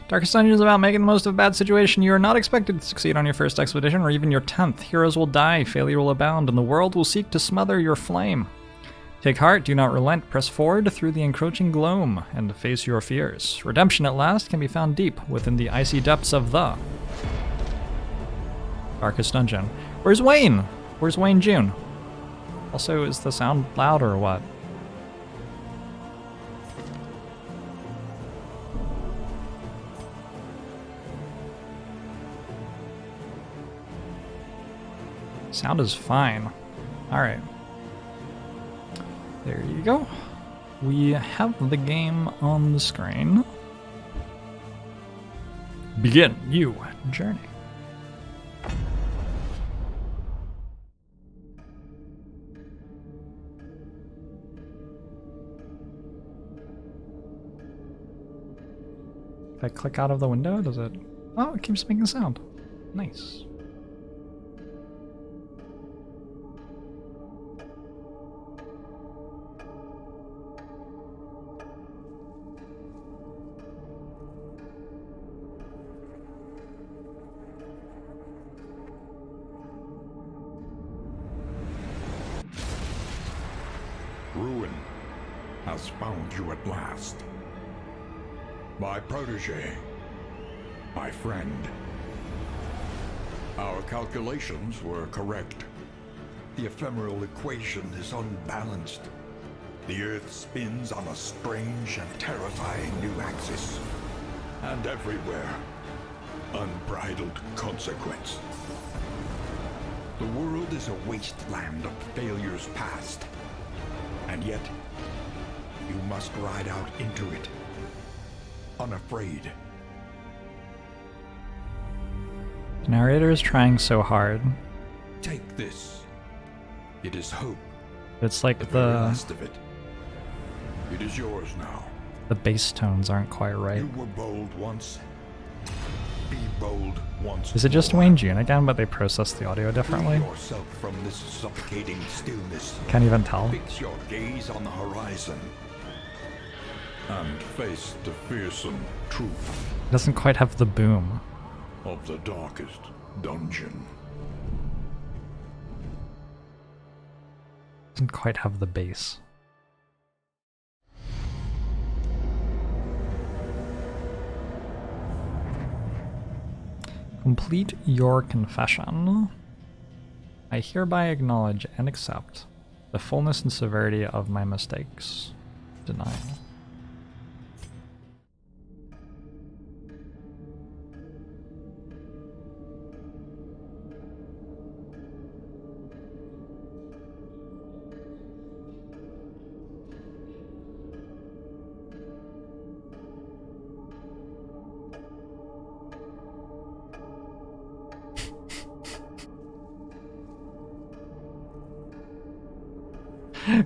Darkest Dungeon is about making the most of a bad situation. You are not expected to succeed on your first expedition or even your 10th. Heroes will die, failure will abound, and the world will seek to smother your flame. Take heart, do not relent, press forward through the encroaching gloom, and face your fears. Redemption at last can be found deep within the icy depths of the Darkest Dungeon. Where's Wayne? Where's Wayne June? Also, is the sound loud or what? Sound is fine. Alright. There you go. We have the game on the screen. Begin you journey. If I click out of the window, does it... Oh, it keeps making sound. Nice. Ruin has found you at last. My protege, my friend. Our calculations were correct. The ephemeral equation is unbalanced. The Earth spins on a strange and terrifying new axis. And everywhere, unbridled consequence. The world is a wasteland of failures past. And yet, you must ride out into it, unafraid. The narrator is trying so hard. Take this. It is hope. It's like The very last of it. It is yours now. the bass tones aren't quite right. You were bold once. Be bold once. Is it just more. Wayne June again, but they process the audio differently? Free yourself from this suffocating stillness. Can't even tell. Fix your gaze on the horizon. And face the fearsome truth It doesn't quite have the boom. of the darkest dungeon. Doesn't quite have the bass. Complete your confession. I hereby acknowledge and accept the fullness and severity of my mistakes. Denial.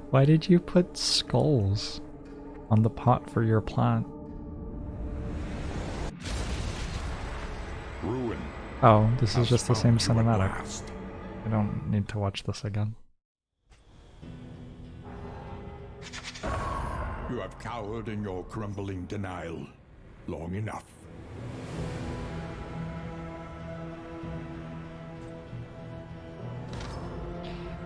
Why did you put skulls on the pot for your plant? Ruin. Oh, this is has just the same found you at cinematic. last. I don't need to watch this again. You have cowered in your crumbling denial long enough.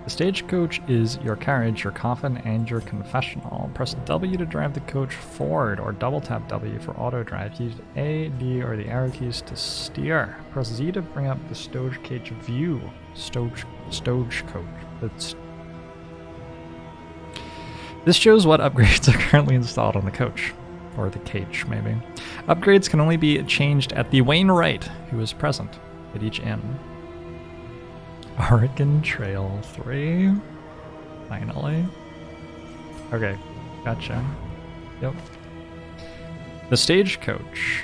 The Stagecoach is your carriage, your coffin, and your confessional. Press W to drive the coach forward, or double tap W for auto drive. Use A, D, or the arrow keys to steer. Press Z to bring up the Stagecoach view. Stagecoach. This shows what upgrades are currently installed on the coach. Or the cage, maybe. Upgrades can only be changed at the Wainwright, who is present at each inn. Oregon Trail 3. Finally. Okay, gotcha. Yep. The Stagecoach.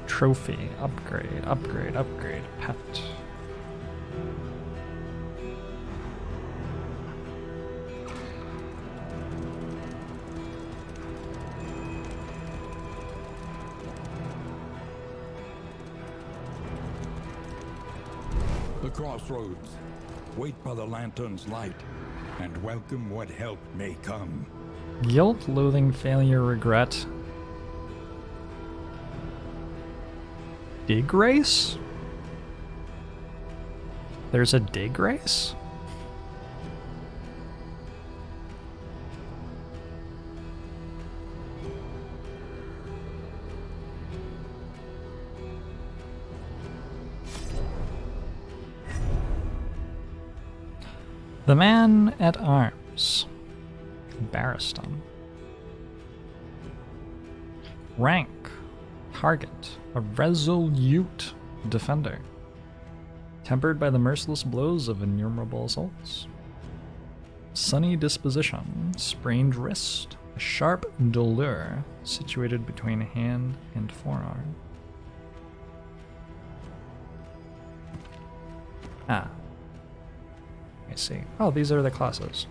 Trophy, upgrade, pet. The crossroads. Wait by the lantern's light, and welcome what help may come. Guilt, loathing, failure, regret. Dig race? There's a dig race? The Man at Arms. Barristan. Rank. Target. A resolute defender. Tempered by the merciless blows of innumerable assaults. Sunny disposition. Sprained wrist. A sharp dolor situated between hand and forearm. Ah. I see. Oh, these are the classes.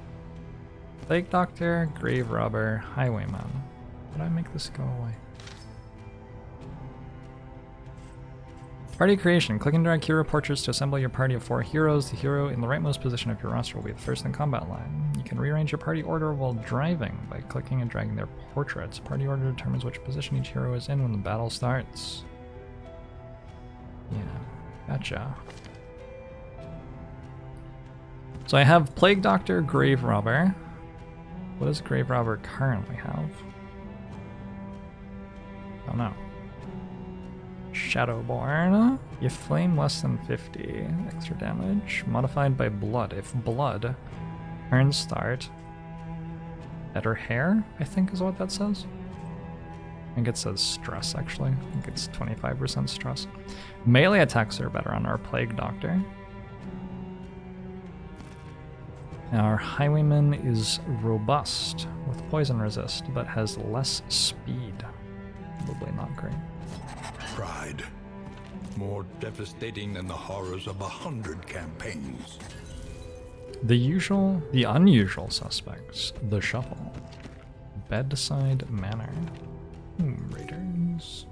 Plague Doctor, Grave Robber, Highwayman. How did I make this go away? Party creation. Click and drag hero portraits to assemble your party of 4 heroes. The hero in the rightmost position of your roster will be the first in combat line. You can rearrange your party order while driving by clicking and dragging their portraits. Party order determines which position each hero is in when the battle starts. Yeah, gotcha. So I have Plague Doctor, Grave Robber. What does Grave Robber currently have? Oh no. Shadowborn. You flame less than 50. Extra damage. Modified by blood. If blood. Turn start. Better hair, I think is what that says. I think it says stress actually. I think it's 25% stress. Melee attacks are better on our Plague Doctor. Our Highwayman is robust with poison resist, but has less speed. Probably not great. Pride. More devastating than the horrors of 100 campaigns. The unusual suspects. The Shuffle. Bedside Manor. Raiders.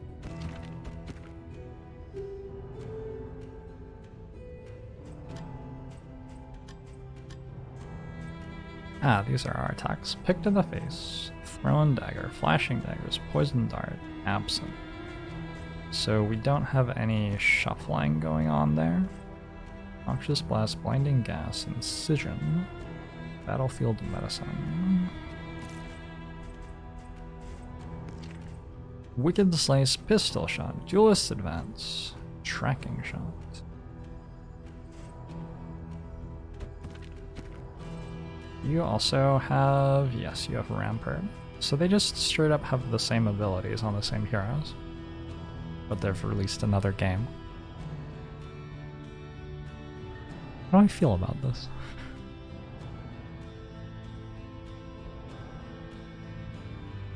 Ah, these are our attacks. Picked in the face, thrown dagger, flashing daggers, poison dart, absent. So we don't have any shuffling going on there. Noxious blast, blinding gas, incision, battlefield medicine. Wicked slice, pistol shot, duelist advance, tracking shot. You also have, yes, you have Rampart. So they just straight up have the same abilities on the same heroes. But they've released another game. How do I feel about this?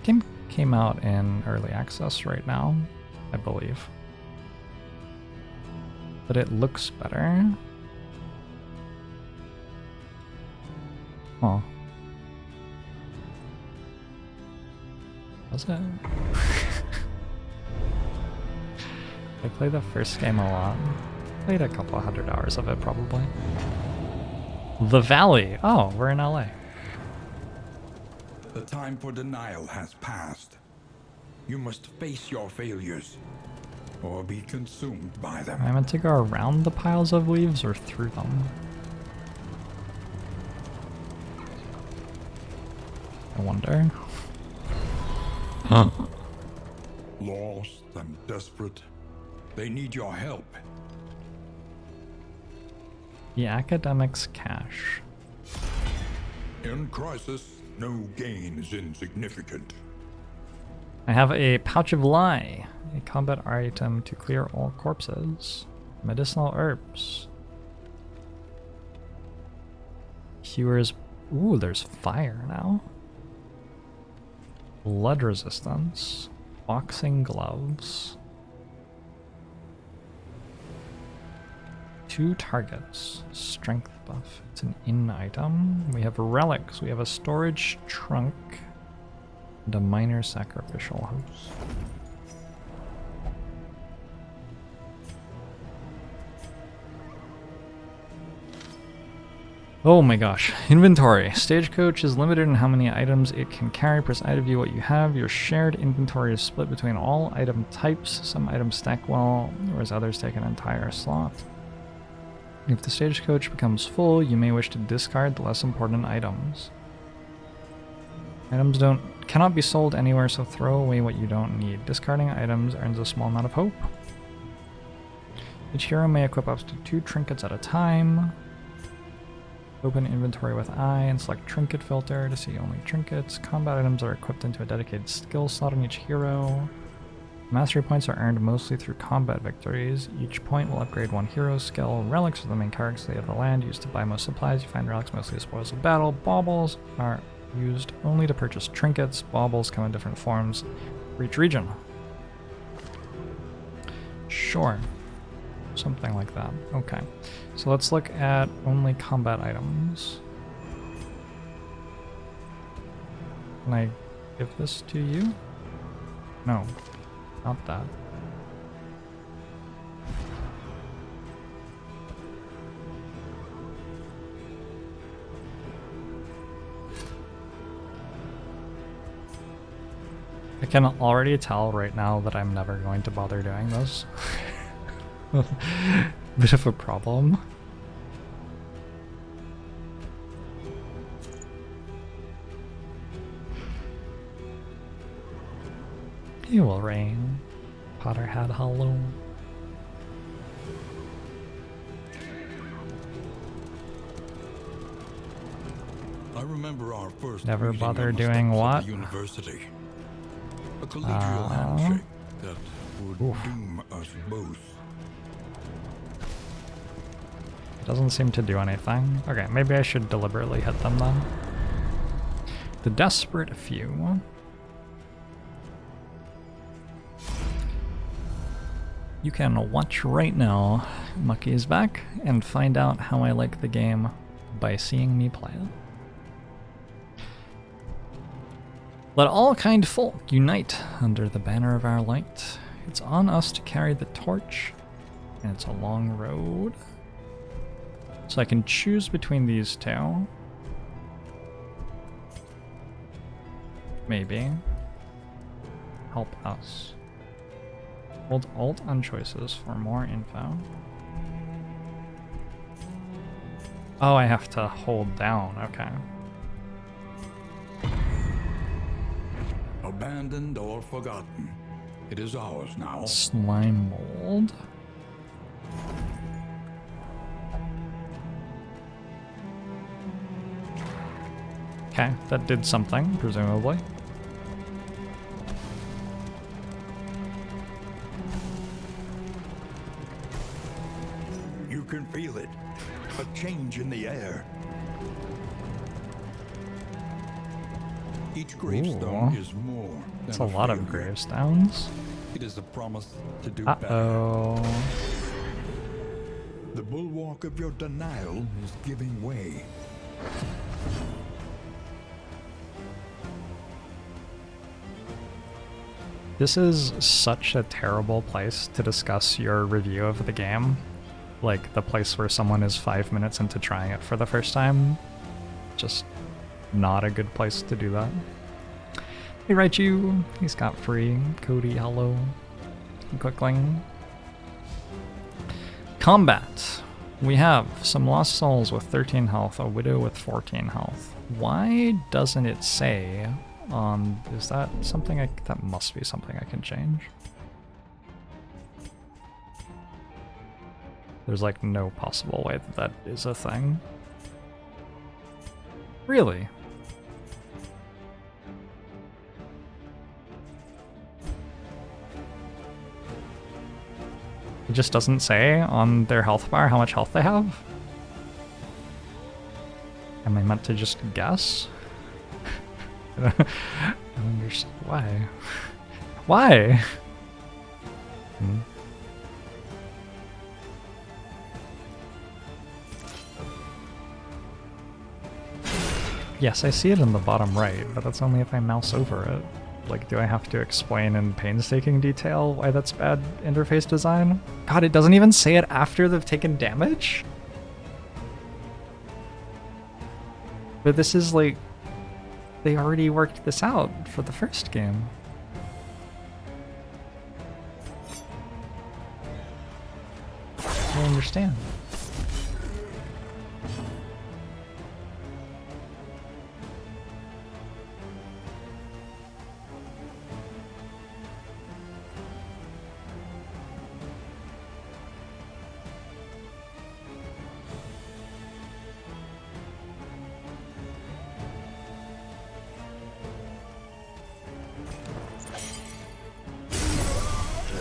Game came out in early access right now, I believe. But it looks better. Oh. Was it? I played the first game a lot. Played a couple 100 hours of it probably. The Valley. Oh, we're in LA. The time for denial has passed. You must face your failures, or be consumed by them. Am I meant to go around the piles of leaves or through them? I wonder. Lost and desperate, they need your help. The Academic's Cache. In crisis, no gain is insignificant. I have a Pouch of Lie, a combat item to clear all corpses. Medicinal herbs. Hewer's. Ooh, there's fire now. Blood resistance. Boxing gloves. 2 targets. Strength buff. It's an in item. We have relics. We have a storage trunk. And a minor sacrificial host. Oh my gosh. Inventory. Stagecoach is limited in how many items it can carry. Press I to view what you have. Your shared inventory is split between all item types. Some items stack well, whereas others take an entire slot. If the stagecoach becomes full, you may wish to discard the less important items. Items cannot be sold anywhere, so throw away what you don't need. Discarding items earns a small amount of hope. Each hero may equip up to 2 trinkets at a time. Open inventory with I and select trinket filter to see only trinkets. Combat items are equipped into a dedicated skill slot on each hero. Mastery points are earned mostly through combat victories. Each point will upgrade 1 hero's skill. Relics are the main currency of the land used to buy most supplies. You find relics mostly as spoils of battle. Baubles are used only to purchase trinkets. Baubles come in different forms for each region. Sure. Something like that. Okay. So let's look at only combat items. Can I give this to you? No. Not that. I can already tell right now that I'm never going to bother doing this. Bit of a problem. You will rain. Potterhead Hollow. I remember our first Never meeting bother on the doing steps of what? the university. A collegial handshake that would doom us both. Doesn't seem to do anything. Okay, maybe I should deliberately hit them then. The Desperate Few. You can watch right now, Mucky is back, and find out how I like the game by seeing me play it. Let all kind folk unite under the banner of our light. It's on us to carry the torch, and it's a long road. So I can choose between these two. Maybe. Help us. Hold Alt on choices for more info. Oh, I have to hold down. Okay. Abandoned or forgotten, it is ours now. Slime mold. Okay, that did something, presumably. You can feel it. A change in the air. Each gravestone is more than That's a lot of failure. gravestones. It is a promise to do better. Uh-oh. The bulwark of your denial is giving way. This is such a terrible place to discuss your review of the game. Like, the place where someone is 5 minutes into trying it for the first time. Just not a good place to do that. Hey, Raichu, he's got free. Cody, hello. Quickling. Combat. We have some Lost Souls with 13 health, a Widow with 14 health. Why doesn't it say on... is that something that must be something I can change? There's like no possible way that that is a thing. Really? It just doesn't say on their health bar how much health they have? Am I meant to just guess? I don't understand why. Why? Yes, I see it in the bottom right, but that's only if I mouse over it. Like, do I have to explain in painstaking detail why that's bad interface design? God, it doesn't even say it after they've taken damage? But this is like, they already worked this out for the first game. I don't understand.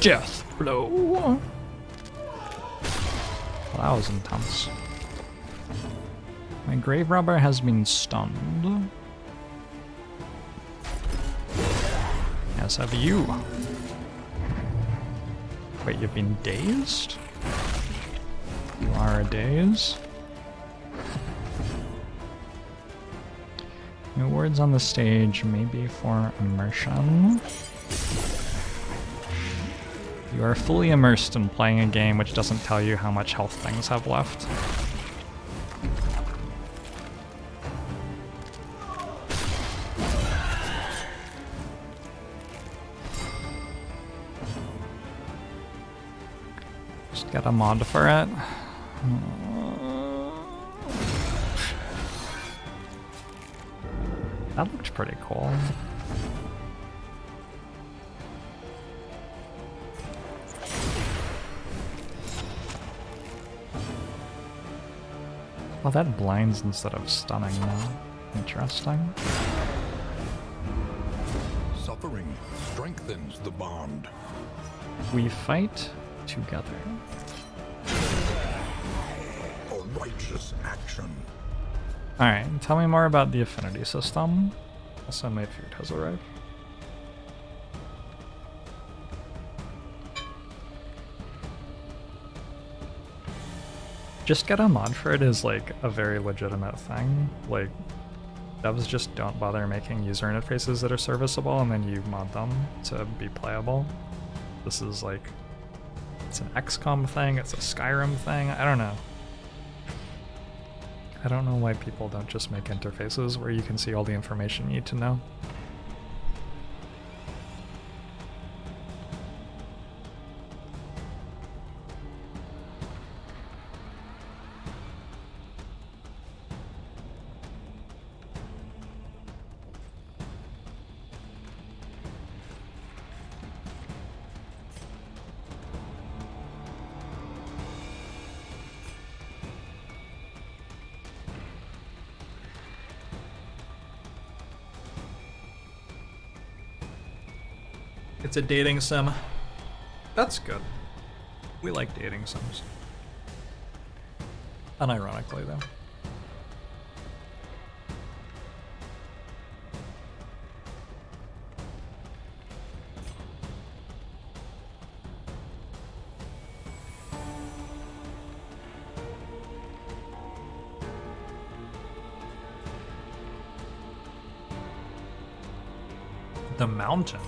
Death blow. Well, that was intense. My grave robber has been stunned. As have you. Wait, you've been dazed? You are a daze? New words on the stage, maybe for immersion. You are fully immersed in playing a game which doesn't tell you how much health things have left. Just get a mod for it. That looked pretty cool. Well, that blinds instead of stunning now. Interesting. Suffering strengthens the bond. We fight together. A righteous action. Alright, tell me more about the affinity system. Also, my food has arrived. Just get a mod for it is like a very legitimate thing. Like, devs just don't bother making user interfaces that are serviceable and then you mod them to be playable. This is like, it's an XCOM thing, it's a Skyrim thing, I don't know. I don't know why people don't just make interfaces where you can see all the information you need to know. It's a dating sim. That's good. We like dating sims. Unironically, though. The mountain.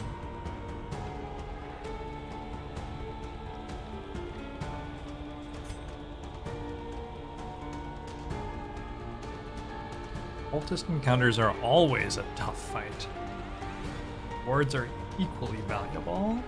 Cultist encounters are always a tough fight. Wards are equally valuable.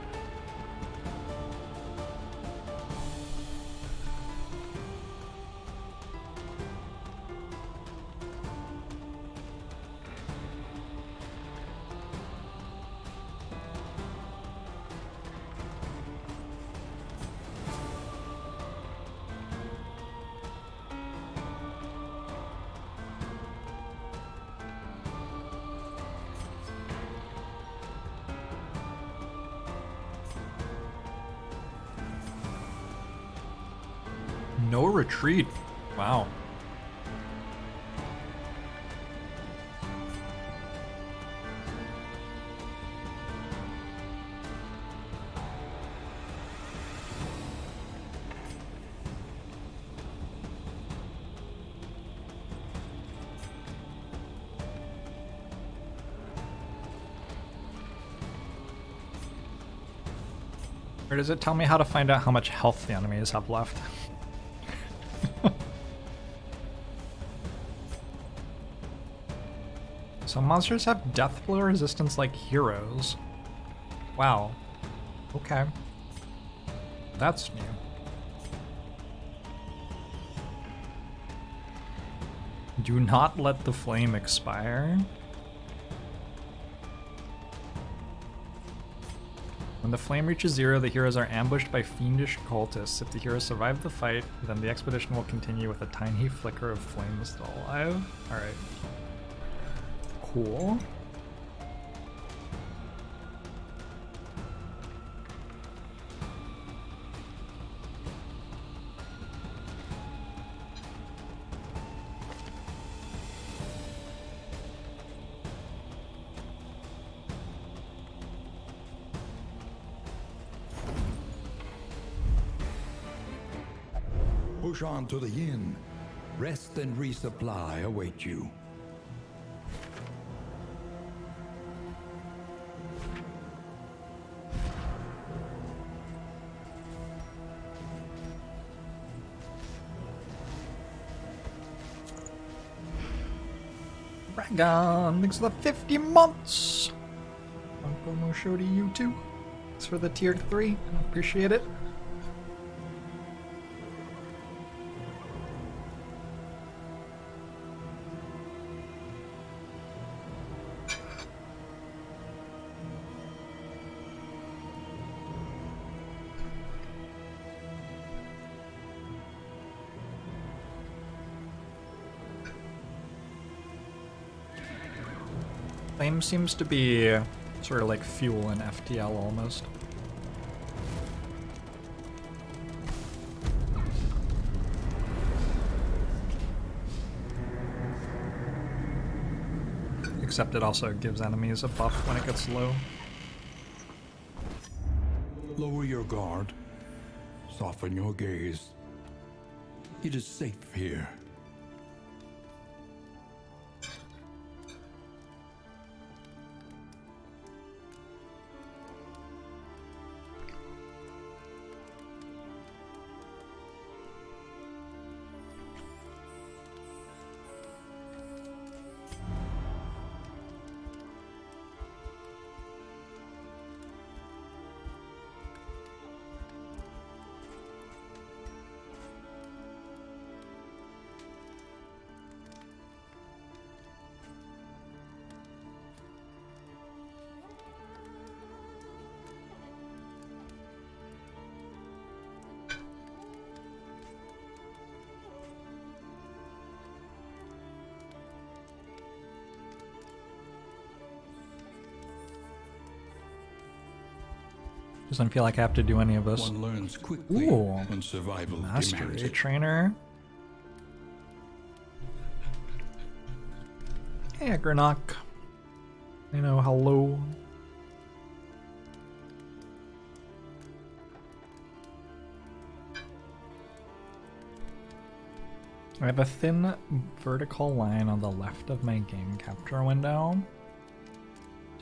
No retreat. Wow. Or does it tell me how to find out how much health the enemies have left? Some monsters have death blow resistance like heroes. Wow. Okay. That's new. Do not let the flame expire. When the flame reaches 0, the heroes are ambushed by fiendish cultists. If the heroes survive the fight, then the expedition will continue with a tiny flicker of flame still alive. Alright. Cool. Push on to the inn. Rest and resupply await you. Dragon, thanks for the 50 months. Uncle no show to you too. Thanks for the tier 3. Appreciate it. Flame seems to be sort of like fuel in FTL almost. Except it also gives enemies a buff when it gets low. Lower your guard. Soften your gaze. It is safe here. Doesn't feel like I have to do any of this. One learns quickly when survival demands Mastery it. trainer. Hey, Granok. You know, hello. I have a thin vertical line on the left of my game capture window.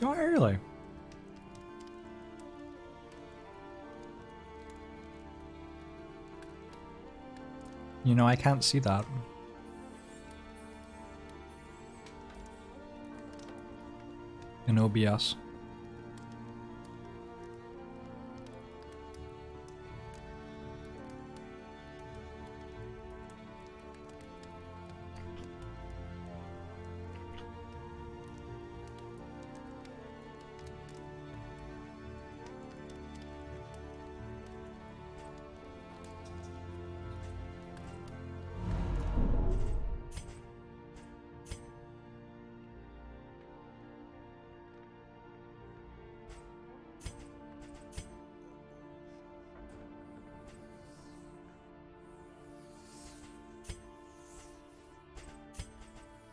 Do I really? You know, I can't see that. In OBS.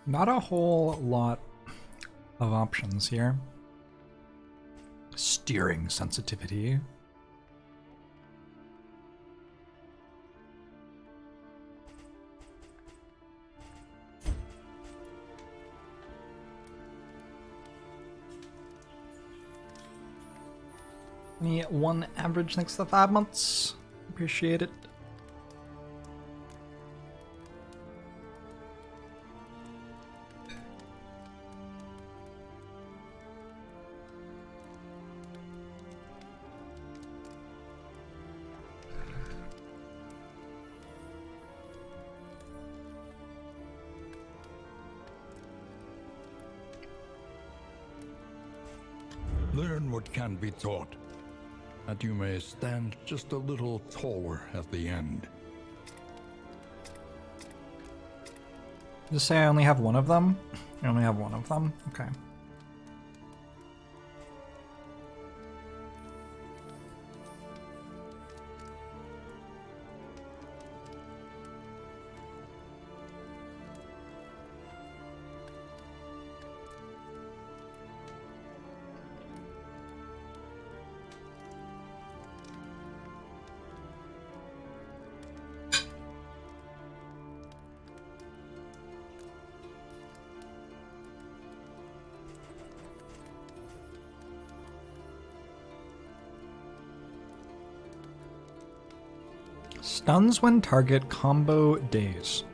Not a whole lot of options here. Steering sensitivity. Me one average next to 5 months. Appreciate it. Learn what can be taught, that you may stand just a little taller at the end. Just say I only have one of them? I only have one of them? Okay. Stuns when target combo days.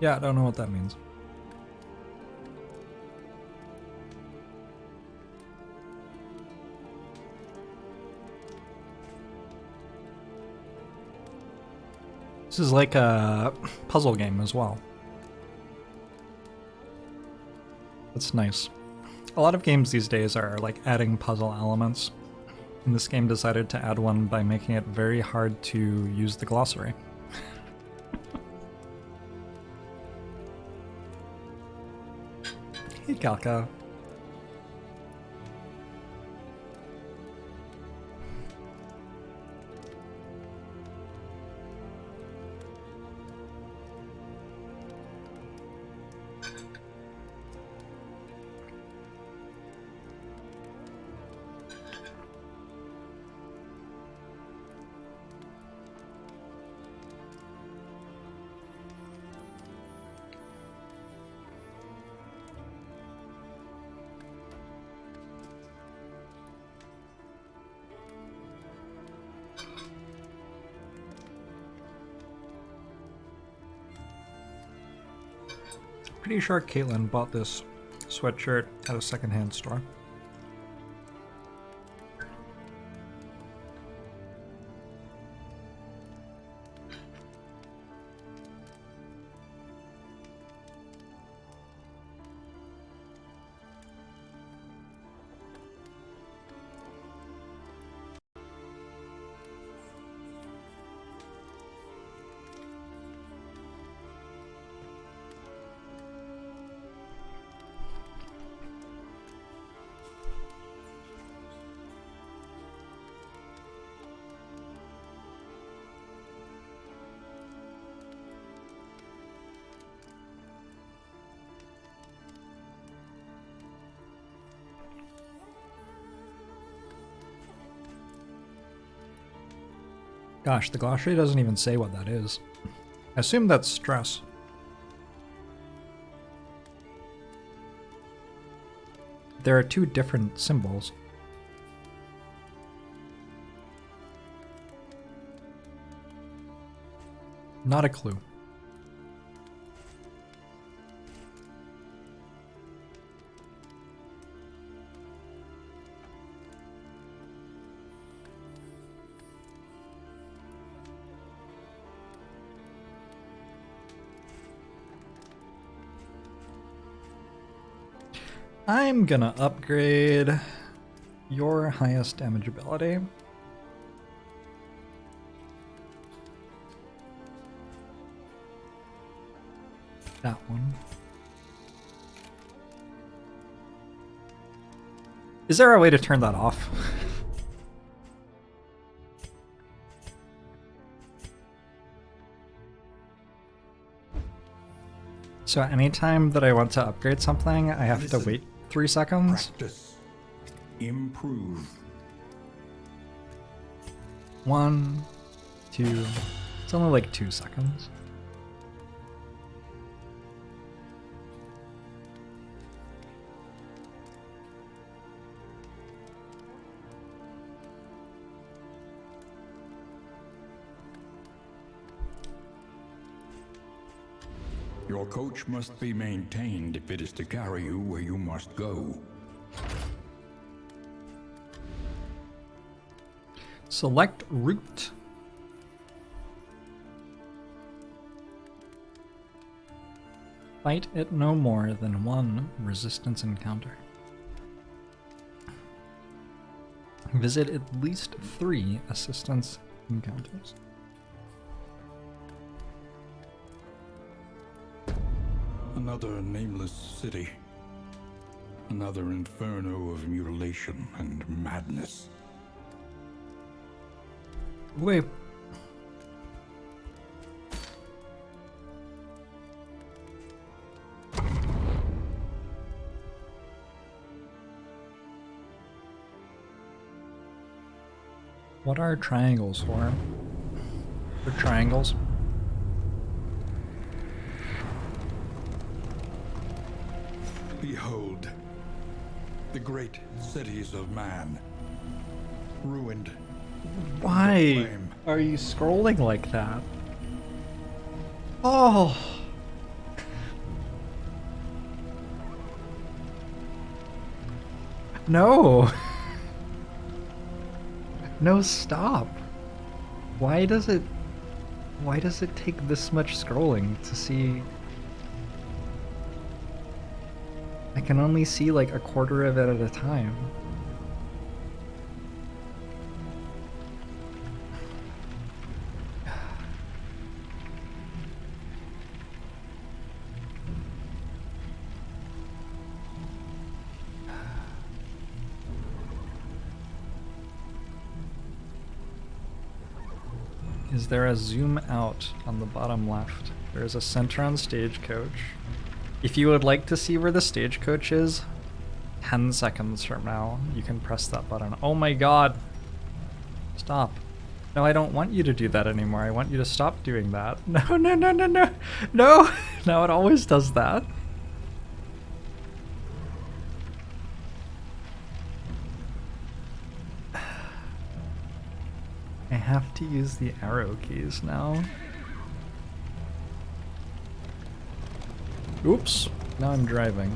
Yeah, I don't know what that means. This is like a puzzle game as well. That's nice. A lot of games these days are like adding puzzle elements. And this game decided to add one by making it very hard to use the glossary. Hey, Kalka. Pretty sure Caitlin bought this sweatshirt at a secondhand store. Gosh, the glossary doesn't even say what that is. I assume that's stress. There are two different symbols. Not a clue. I'm gonna upgrade your highest damage ability. That one. Is there a way to turn that off? So anytime that I want to upgrade something, I have to wait 3 seconds. Practice. Improve. 1, 2. It's only like 2 seconds. Your coach must be maintained if it is to carry you where you must go. Select route. Fight it no more than one resistance encounter. Visit at least 3 assistance encounters. Another nameless city. Another inferno of mutilation and madness. Wait. What are triangles for? They're triangles. Behold, the great cities of man, ruined. Why Flame. are you scrolling like that? Oh. No. No, stop. Why does it take this much scrolling to see? I can only see like a quarter of it at a time. Is there a zoom out on the bottom left? There is a center on Stagecoach. If you would like to see where the Stagecoach is, 10 seconds from now, you can press that button. Oh my god! Stop. No, I don't want you to do that anymore. I want you to stop doing that. No, no, no, no, no! No! No, it always does that. I have to use the arrow keys now. Oops, now I'm driving.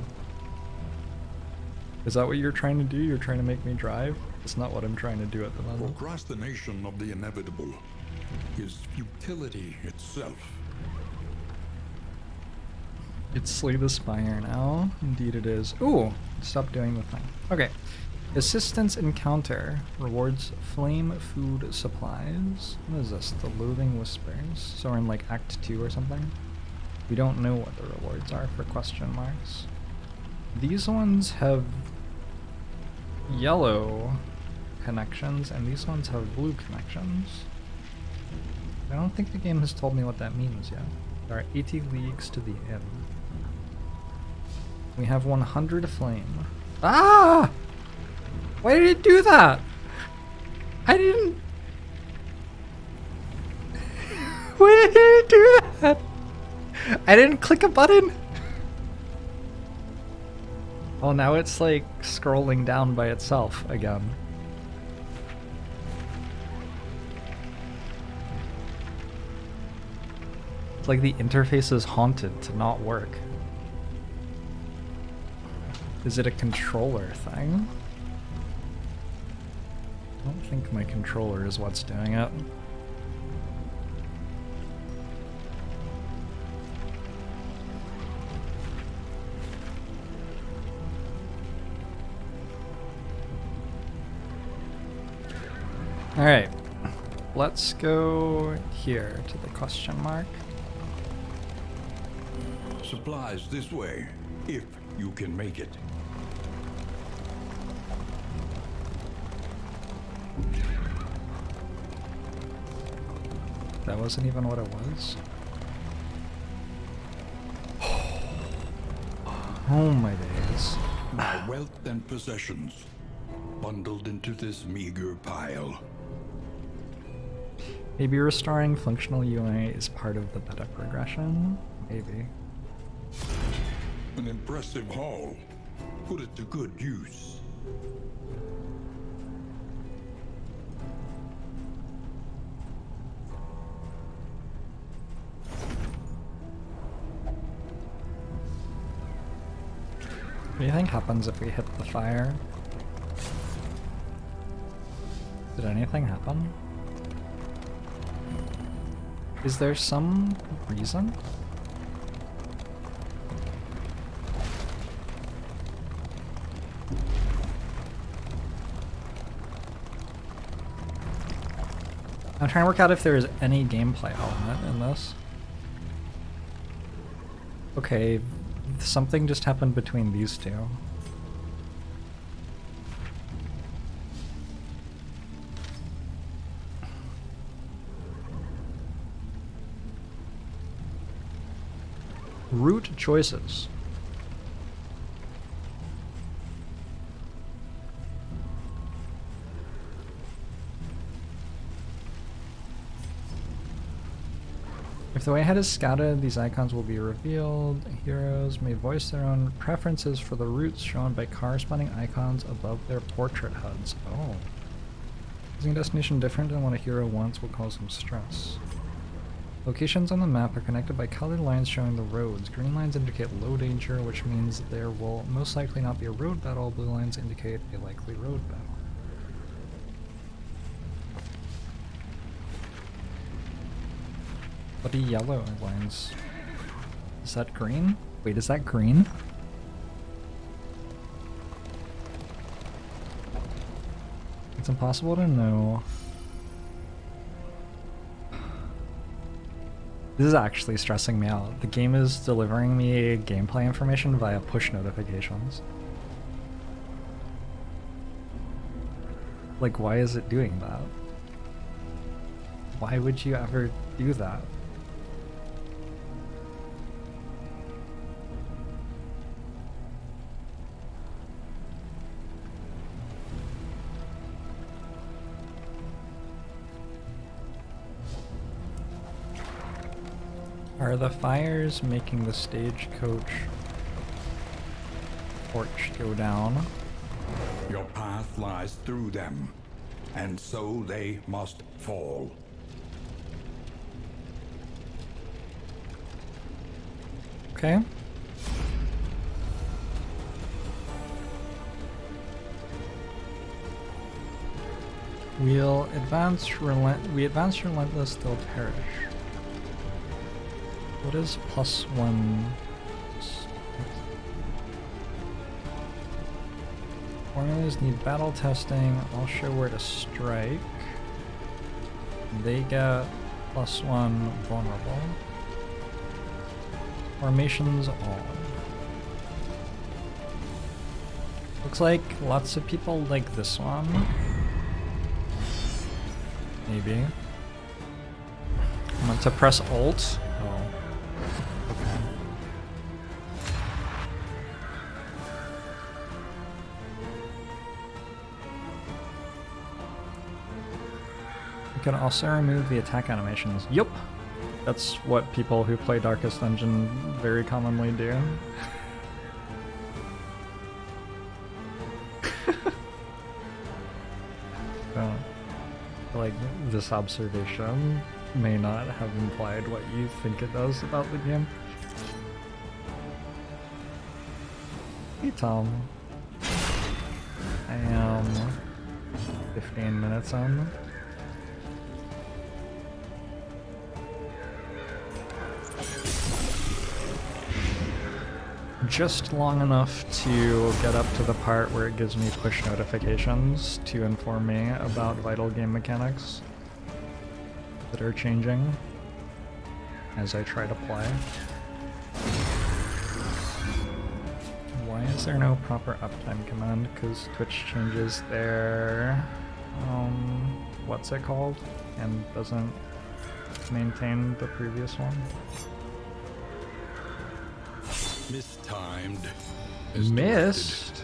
Is that what you're trying to do? You're trying to make me drive? It's not what I'm trying to do at the moment. Procrastination of the inevitable is futility itself. It's Slay the Spire now. Indeed it is. Ooh, stop doing the thing. Okay. Assistance encounter rewards flame food supplies. What is this? The Loathing Whispers. So we're in like Act 2 or something. We don't know what the rewards are for question marks. These ones have yellow connections and these ones have blue connections. I don't think the game has told me what that means yet. There are 80 leagues to the inn. We have 100 flame. Ah! Why did it do that? I didn't... Why did it do that? I didn't click a button. Oh, now it's like scrolling down by itself again. It's like the interface is haunted to not work. Is it a controller thing? I don't think my controller is what's doing it. Alright, let's go here to the question mark. Supplies this way, if you can make it. That wasn't even what it was. Oh my days. My wealth and possessions, bundled into this meager pile. Maybe restoring functional UI is part of the meta progression? Maybe. An impressive haul. Put it to good use. What do you think happens if we hit the fire? Did anything happen? Is there some reason? I'm trying to work out if there is any gameplay element in this. Okay, something just happened between these two. Route choices. If the way ahead is scouted, these icons will be revealed. Heroes may voice their own preferences for the routes shown by corresponding icons above their portrait HUDs. Oh. Using a destination different than what a hero wants will cause some stress. Locations on the map are connected by colored lines showing the roads. Green lines indicate low danger, which means there will most likely not be a road battle. Blue lines indicate a likely road battle. What are yellow lines? Is that green? Wait, is that green? It's impossible to know. This is actually stressing me out. The game is delivering me gameplay information via push notifications. Like, why is it doing that? Why would you ever do that? Are the fires making the stagecoach torch go down? Your path lies through them, and so they must fall. Okay. We advance relentless, they'll perish. What is +1? Formulas need battle testing. I'll show where to strike. They get +1 vulnerable. Formations all. Looks like lots of people like this one. Maybe. I want to press Alt. Oh. Okay. You can also remove the attack animations. Yup! That's what people who play Darkest Dungeon very commonly do. So, like, this observation may not have implied what you think it does about the game. Hey Tom. I am 15 minutes in. Just long enough to get up to the part where it gives me push notifications to inform me about vital game mechanics that are changing as I try to play. Why is there no proper uptime command? Because Twitch changes their what's it called and doesn't maintain the previous one. Mistimed. Missed?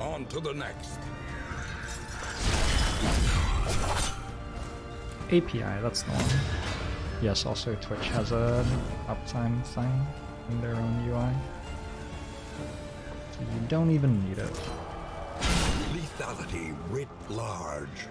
On to the next. API, that's the one. Yes, also Twitch has an uptime thing in their own UI. So you don't even need it. Lethality writ large.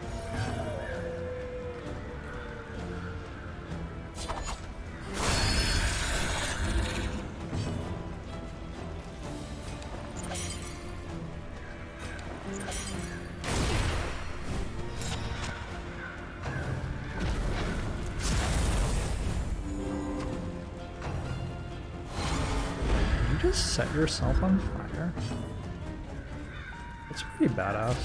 You just set yourself on fire? It's pretty badass.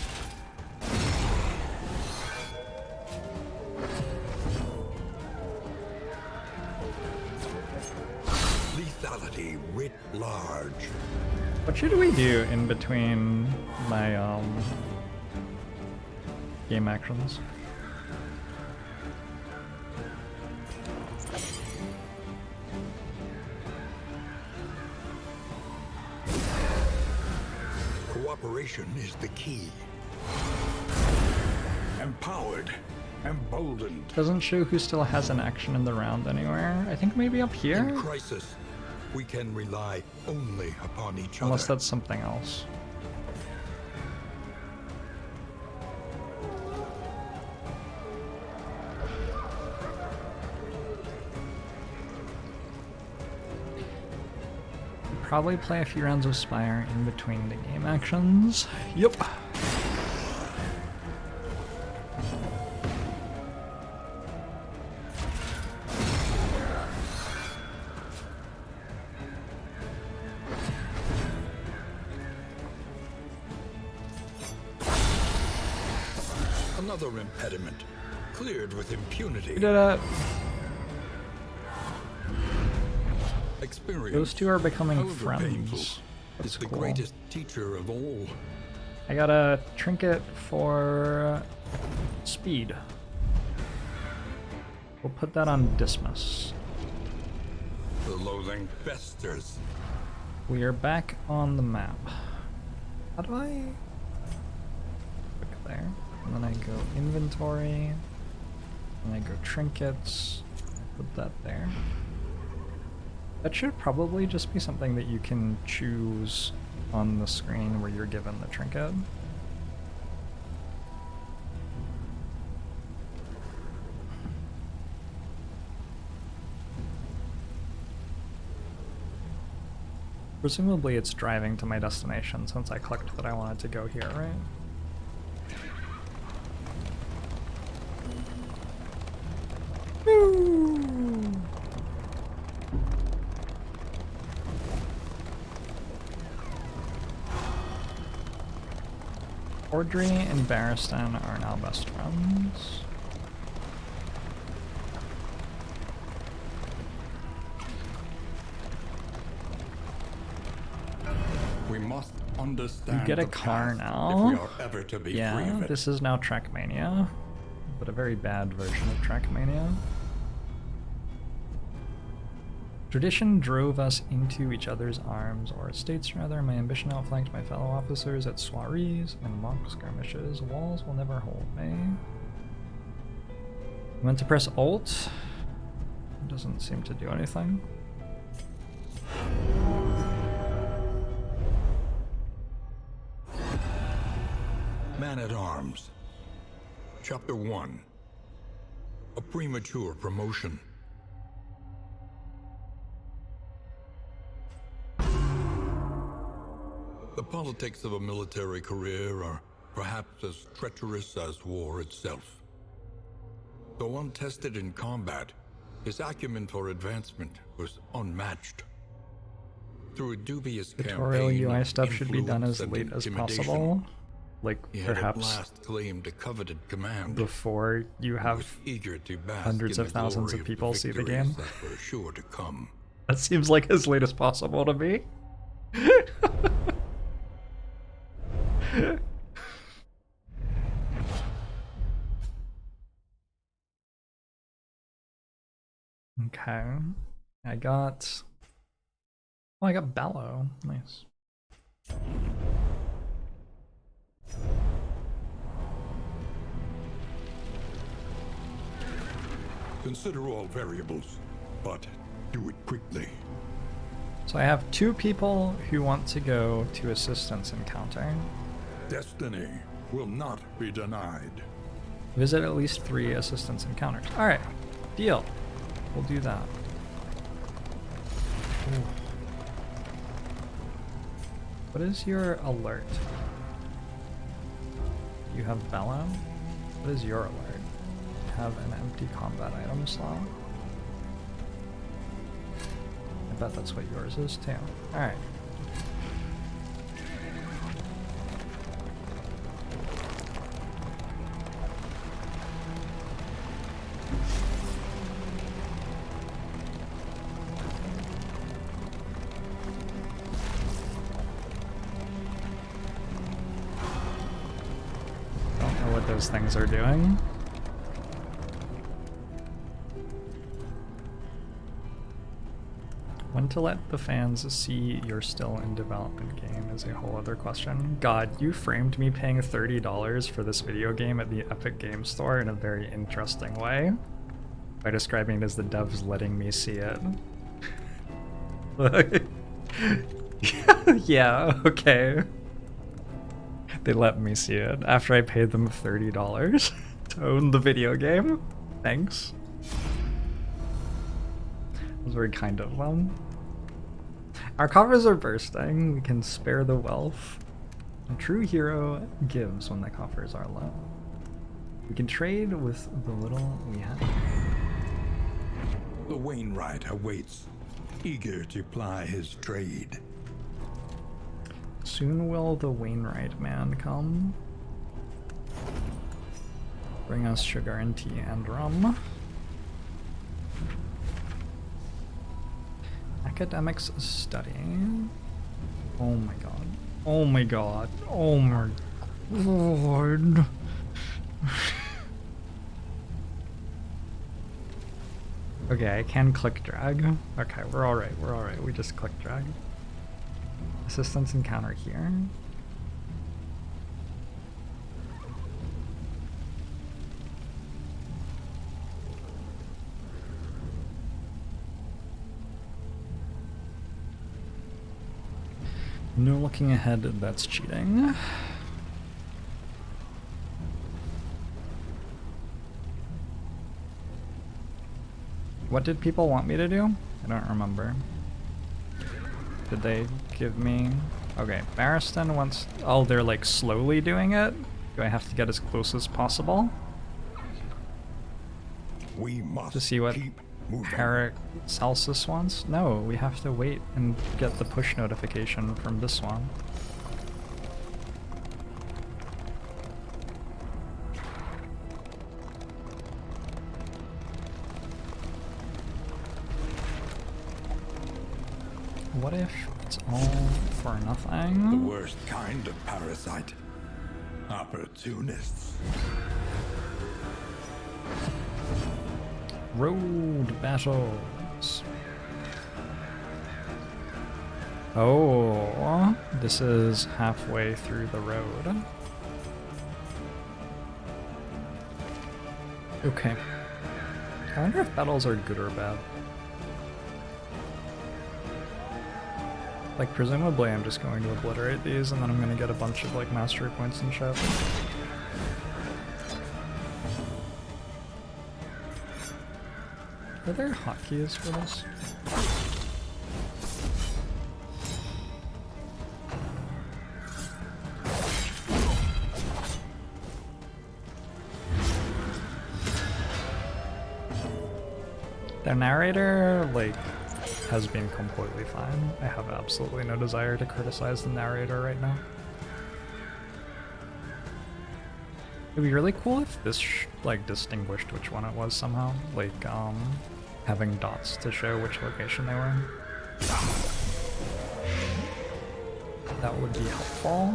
Lethality writ large. What should we do in between my game actions? Cooperation is the key. Empowered, emboldened. Doesn't show who still has an action in the round anywhere. I think maybe up here? In crisis, we can rely only upon each Unless other. that's something else. Probably play a few rounds of Spire in between the game actions. Yep. Another impediment, cleared with impunity. We did it. Experience, Those two are becoming however painful, friends. That's is the cool. greatest teacher of all. I got a trinket for speed. We'll put that on Dismas. The loathing festers. We are back on the map. How do I click there? And then I go inventory. And I go trinkets. Put that there. That should probably just be something that you can choose on the screen where you're given the trinket. Presumably it's driving to my destination since I clicked that I wanted to go here, right? Woo! Audrey and Barristan are now best friends. We must understand. You get a the car path now? If we are ever to be free Yeah, of it. this is now Trackmania, but a very bad version of Trackmania. Tradition drove us into each other's arms, or estates rather. My ambition outflanked my fellow officers at soirees and mock skirmishes. Walls will never hold me. I went to press Alt. It doesn't seem to do anything. Man-at-Arms. Chapter 1. A premature promotion. The politics of a military career are perhaps as treacherous as war itself. Though untested in combat, his acumen for advancement was unmatched. Through a dubious Tutorial campaign UI of stuff should be done as influence and late as intimidation, possible. Like, he had at perhaps last claimed a coveted command. before you have Was eager to bask hundreds in of the thousands glory of people see the game. victories that were sure to come. That seems like as late as possible to me. Okay. I got... Oh, I got Bellow. Nice. Consider all variables, but do it quickly. So I have 2 people who want to go to assistance encounter. Destiny will not be denied. Visit at least 3 assistance encounters. Alright. Deal. We'll do that. Ooh. What is your alert? You have Bellow? What is your alert? You have an empty combat item slot? I bet that's what yours is too. Alright. know what those things are doing. When to let the fans see you're still in development game is a whole other question. God, you framed me paying $30 for this video game at the Epic Games Store in a very interesting way by describing it as the devs letting me see it. Yeah, okay. They let me see it after I paid them $30 to own the video game. Thanks. It was very kind of them. Our coffers are bursting. We can spare the wealth. A true hero gives when the coffers are low. We can trade with the little we have. The Wainwright awaits, eager to ply his trade. Soon will the Wainwright man come. Bring us sugar and tea and rum. Academics study. Oh my god. Oh my god. Oh my god. Okay, I can click drag. Okay, we're alright, we're alright. We just click drag. Assistance encounter here. No looking ahead, that's cheating. What did people want me to do? I don't remember. Did they give me... Okay, Barristan wants... Oh, they're like slowly doing it? Do I have to get as close as possible? We must to see what keep moving. Paracelsus wants? No, we have to wait and get the push notification from this one. What if it's all for nothing? The worst kind of parasite. Opportunists. Road battles. Oh, this is halfway through the road. Okay. I wonder if battles are good or bad. Like, presumably I'm just going to obliterate these and then I'm gonna get a bunch of, like, mastery points and shit. Are there hotkeys for this? The narrator, like, has been completely fine. I have absolutely no desire to criticize the narrator right now. It'd be really cool if this, like, distinguished which one it was somehow. Like, having dots to show which location they were in. That would be helpful.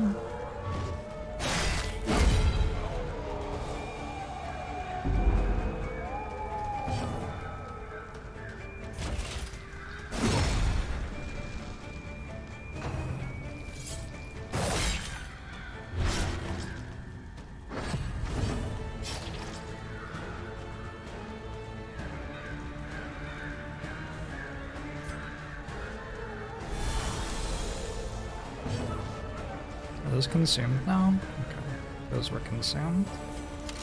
Are those consumed now? Okay, those were consumed.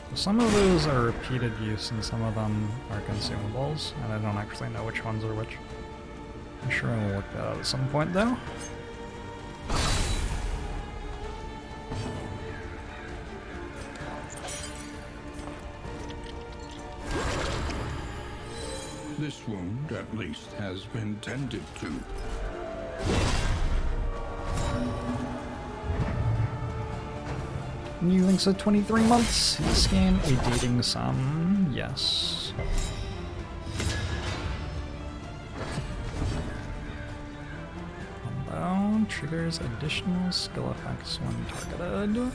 So some of those are repeated use and some of them are consumables, and I don't actually know which ones are which. I'm sure I'll look that out at some point though. This wound, at least, has been tended to. New links at 23 months. This game a dating sim. Yes. Combo triggers additional skill effects when targeted.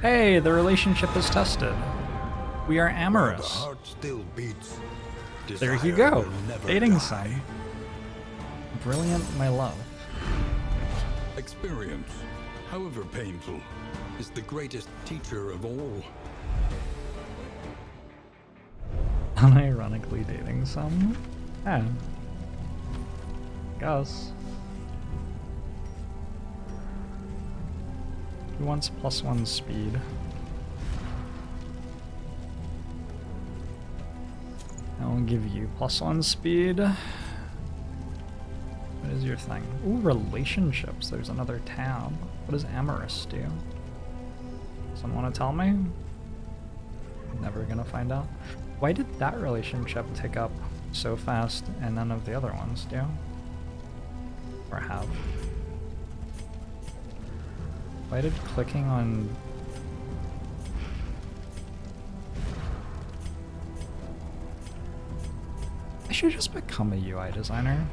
Hey, the relationship is tested. We are While the amorous. heart still beats, There you desire go. will never Dating die. sim. Brilliant, my love. Experience, however painful, is the greatest teacher of all. Unironically dating some. Yeah. Guess. Who wants +1 speed? I'll give you +1 speed. What is your thing? Ooh, relationships. There's another tab. What does amorous do? Someone want to tell me? Never gonna find out. Why did that relationship tick up so fast and none of the other ones do? Or have? Why did clicking on... I should just become a UI designer.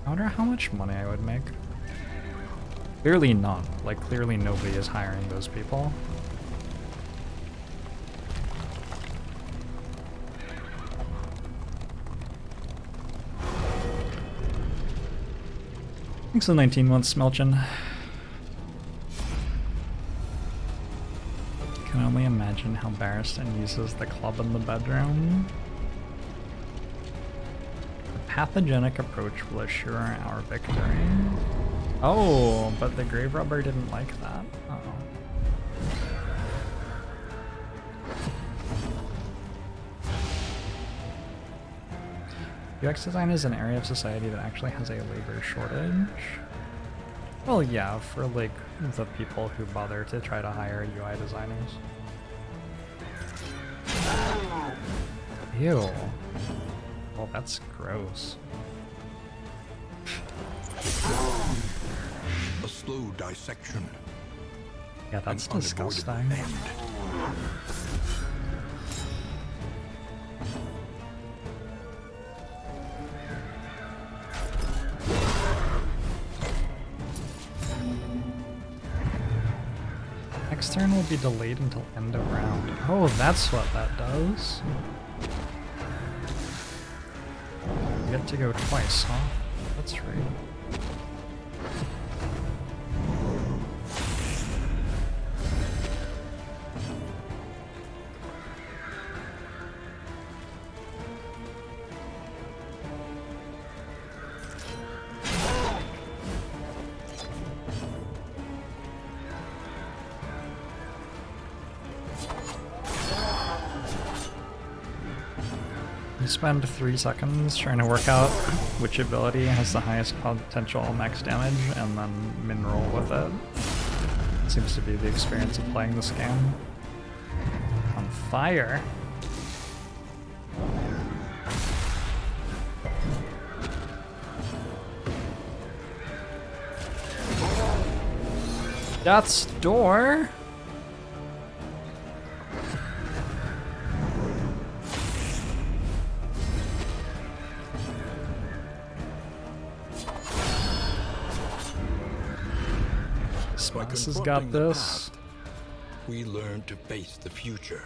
I wonder how much money I would make. Clearly none. Like, clearly nobody is hiring those people. Thanks for 19 months, Smelchin. Can only imagine how Barristan uses the club in the bedroom. The pathogenic approach will assure our victory. Oh, but the grave robber didn't like that. Uh-oh. UX design is an area of society that actually has a labor shortage. Well, yeah, for like the people who bother to try to hire UI designers. Ew. Well, that's gross. A slow dissection. Yeah, that's An unavoidable disgusting. end. Next turn will be delayed until end of round. Oh, that's what that does. You get to go twice, huh? That's right. You spend 3 seconds trying to work out which ability has the highest potential max damage, and then min-roll with it. Seems to be the experience of playing this game. On fire. Death's door. By This has confronting got the this. past, we learn to face the future.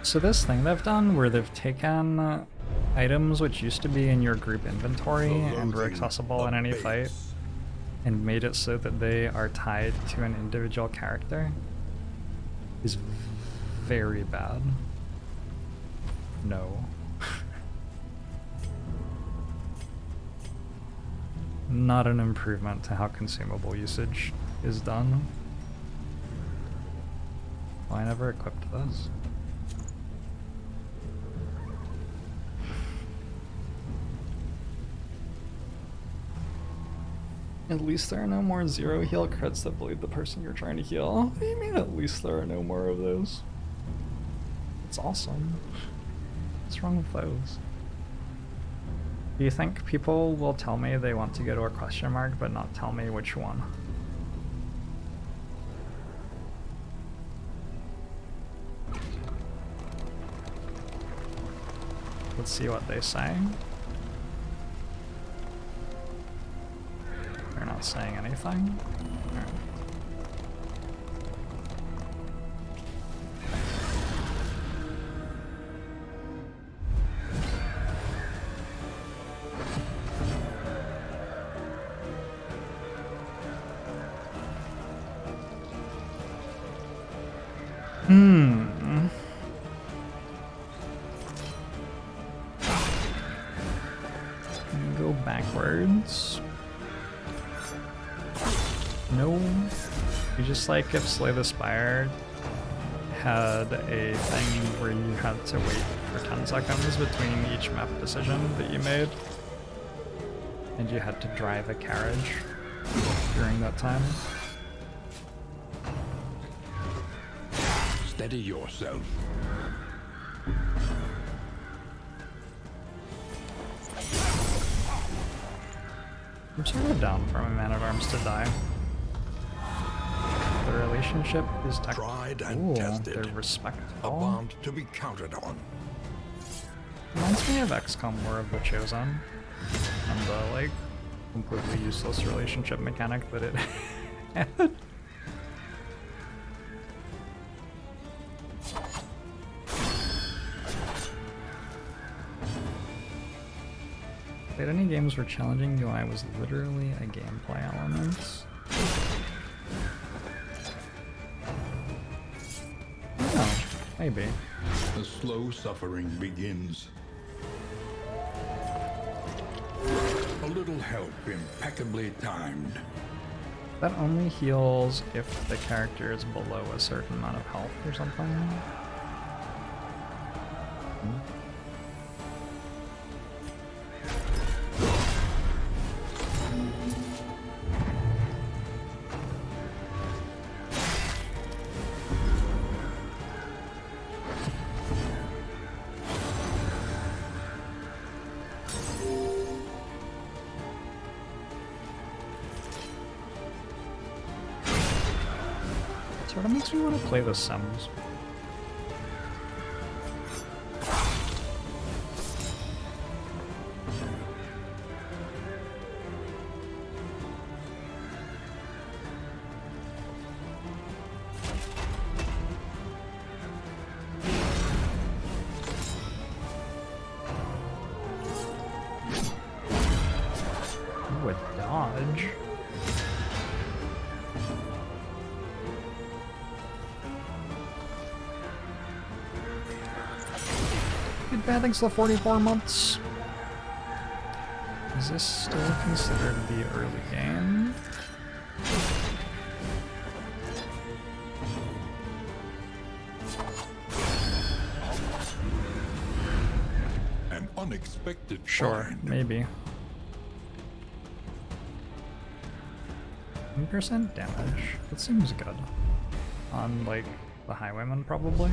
So this thing they've done where they've taken items which used to be in your group inventory and were accessible in any fight and made it so that they are tied to an individual character is very bad. No. Not an improvement to how consumable usage is done. Well, I never equipped this. At least there are no more 0 heal crits that bleed the person you're trying to heal. What do you mean at least there are no more of those? It's awesome. What's wrong with those? Do you think people will tell me they want to go to a question mark but not tell me which one? Let's see what they say. They're not not saying anything. Alright. Go backwards. No. You just like if Slay the Spire had a thing where you had to wait for 10 seconds between each map decision that you made. And you had to drive a carriage during that time. Steady yourself. I'm sort of down for my Man-at-Arms to die. The relationship is Tried and tested. They're respectful. A bond to be counted on. Reminds me of XCOM War of the Chosen. And the, like, completely useless relationship mechanic that it had. Played any games where challenging UI was literally a gameplay element? Oh, maybe. The slow suffering begins. A little help impeccably timed. That only heals if the character is below a certain amount of health or something. Sort of makes me want to play The Sims. Ooh, a dodge. Bad thanks to the 44 months. Is this still considered the early game? An unexpected Sure, find. maybe. 1% damage. That seems good. On, like, the Highwayman, probably.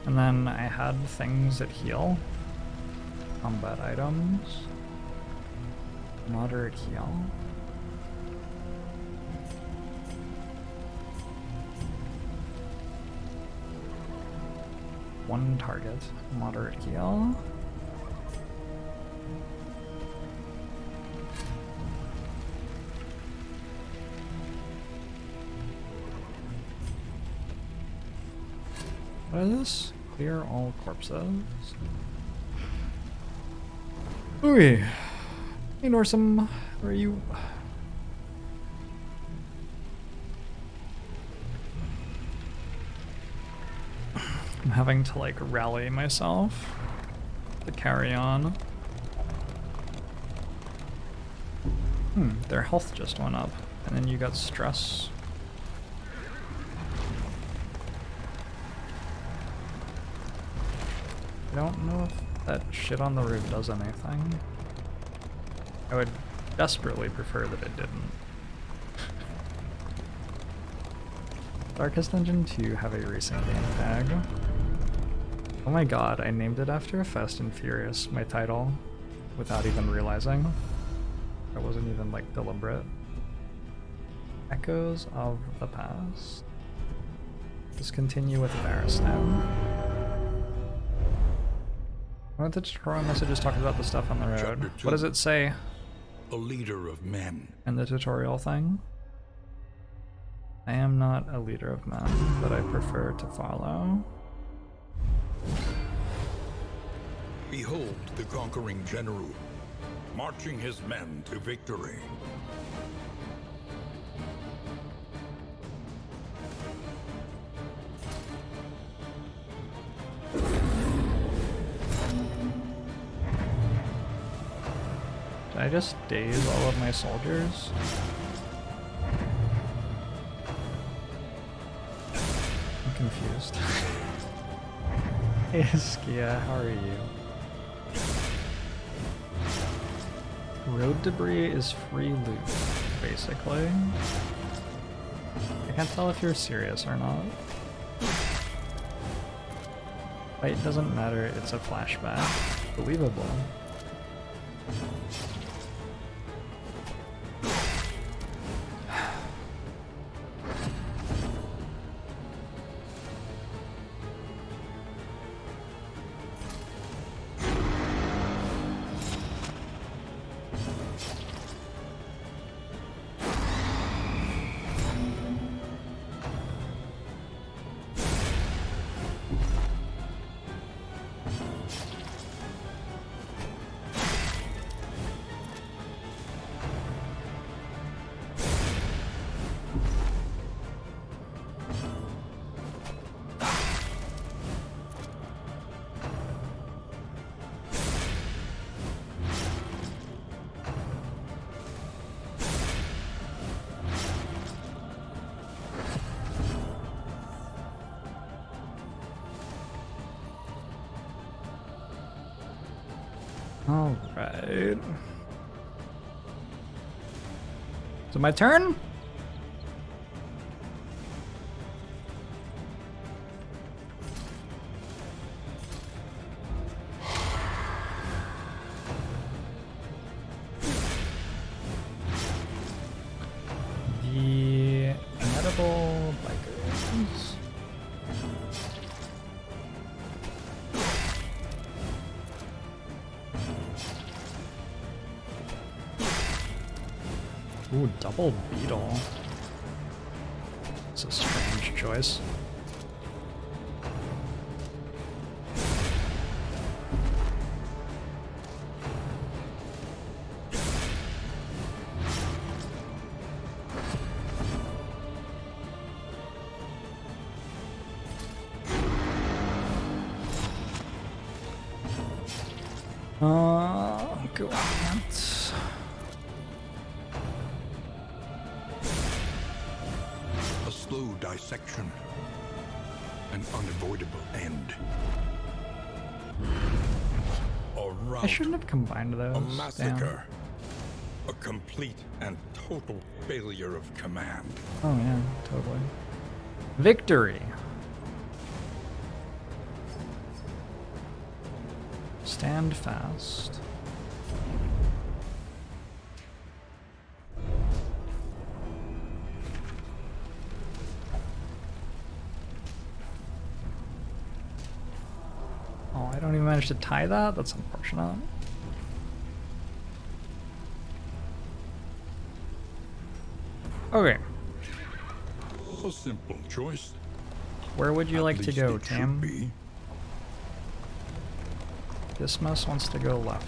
And then I had things that heal. Combat items. Moderate heal. One target. Moderate heal. What is this? Clear all corpses. Ooh. Hey Norsum, where are you? I'm having to like rally myself to carry on. Their health just went up, and then you got stress. I don't know if that shit on the roof does anything. I would desperately prefer that it didn't. Darkest Dungeon 2 have a recent game tag. Oh my god, I named it after a Fast and Furious, my title. without even realizing. It wasn't even like deliberate. Echoes of the past. Let's continue with Barristan. One of the tutorial messages talking about the stuff on the road. What does it say? A leader of men. In the tutorial thing? I am not a leader of men, but I prefer to follow. Behold the conquering general, marching his men to victory. Did I just daze all of my soldiers? I'm confused. Hey Skia, how are you? Road debris is free loot, basically. I can't tell if you're serious or not. Fight doesn't matter, it's a flashback. Believable. Alright. Is it my turn? The inedible bikers. Ooh, double beetle. It's a strange choice. Go on. A slow dissection. An unavoidable end. A rout. I shouldn't have combined those. A massacre. Damn. A complete and total failure of command. Oh yeah, totally. Victory. Stand fast. Oh, I don't even manage to tie that? That's unfortunate. Okay. A simple choice. Where would you like to go, It should Tam? be. Dismas wants to go left.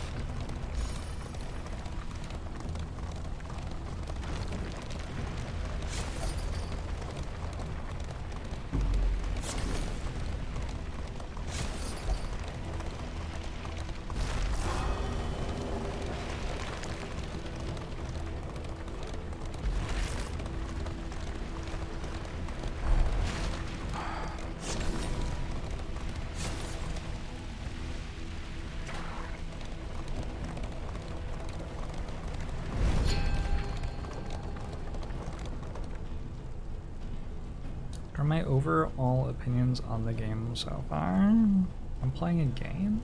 Are my overall opinions on the game so far? I'm playing a game?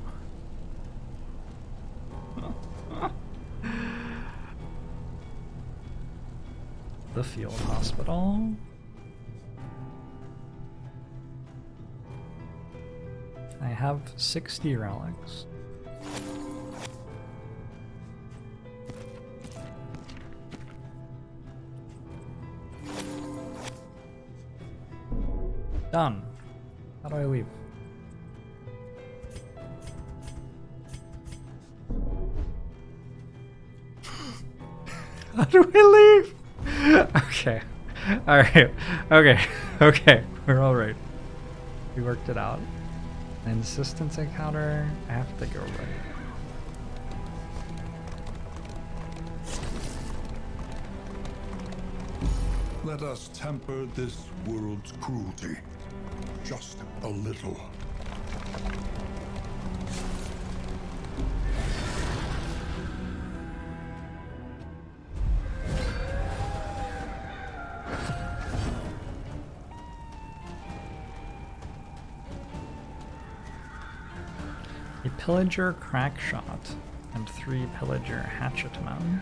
Huh. the field hospital. I have 60 relics. Done. How do I leave? How do I leave? Okay. Alright. Okay. Okay. We're alright. We worked it out. Insistence encounter. I have to go right. Let us temper this world's cruelty. Just a little. A pillager crack shot and 3 pillager hatchetmen.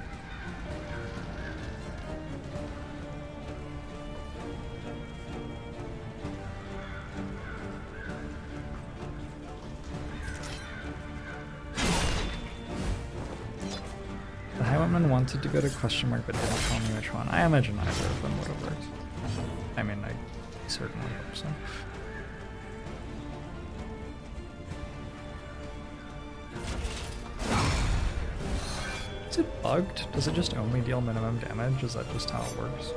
The highwayman wanted to go to question mark but didn't tell me which one. I imagine either of them would have worked. I mean, I certainly hope so. Is it bugged? Does it just only deal minimum damage? Is that just how it works?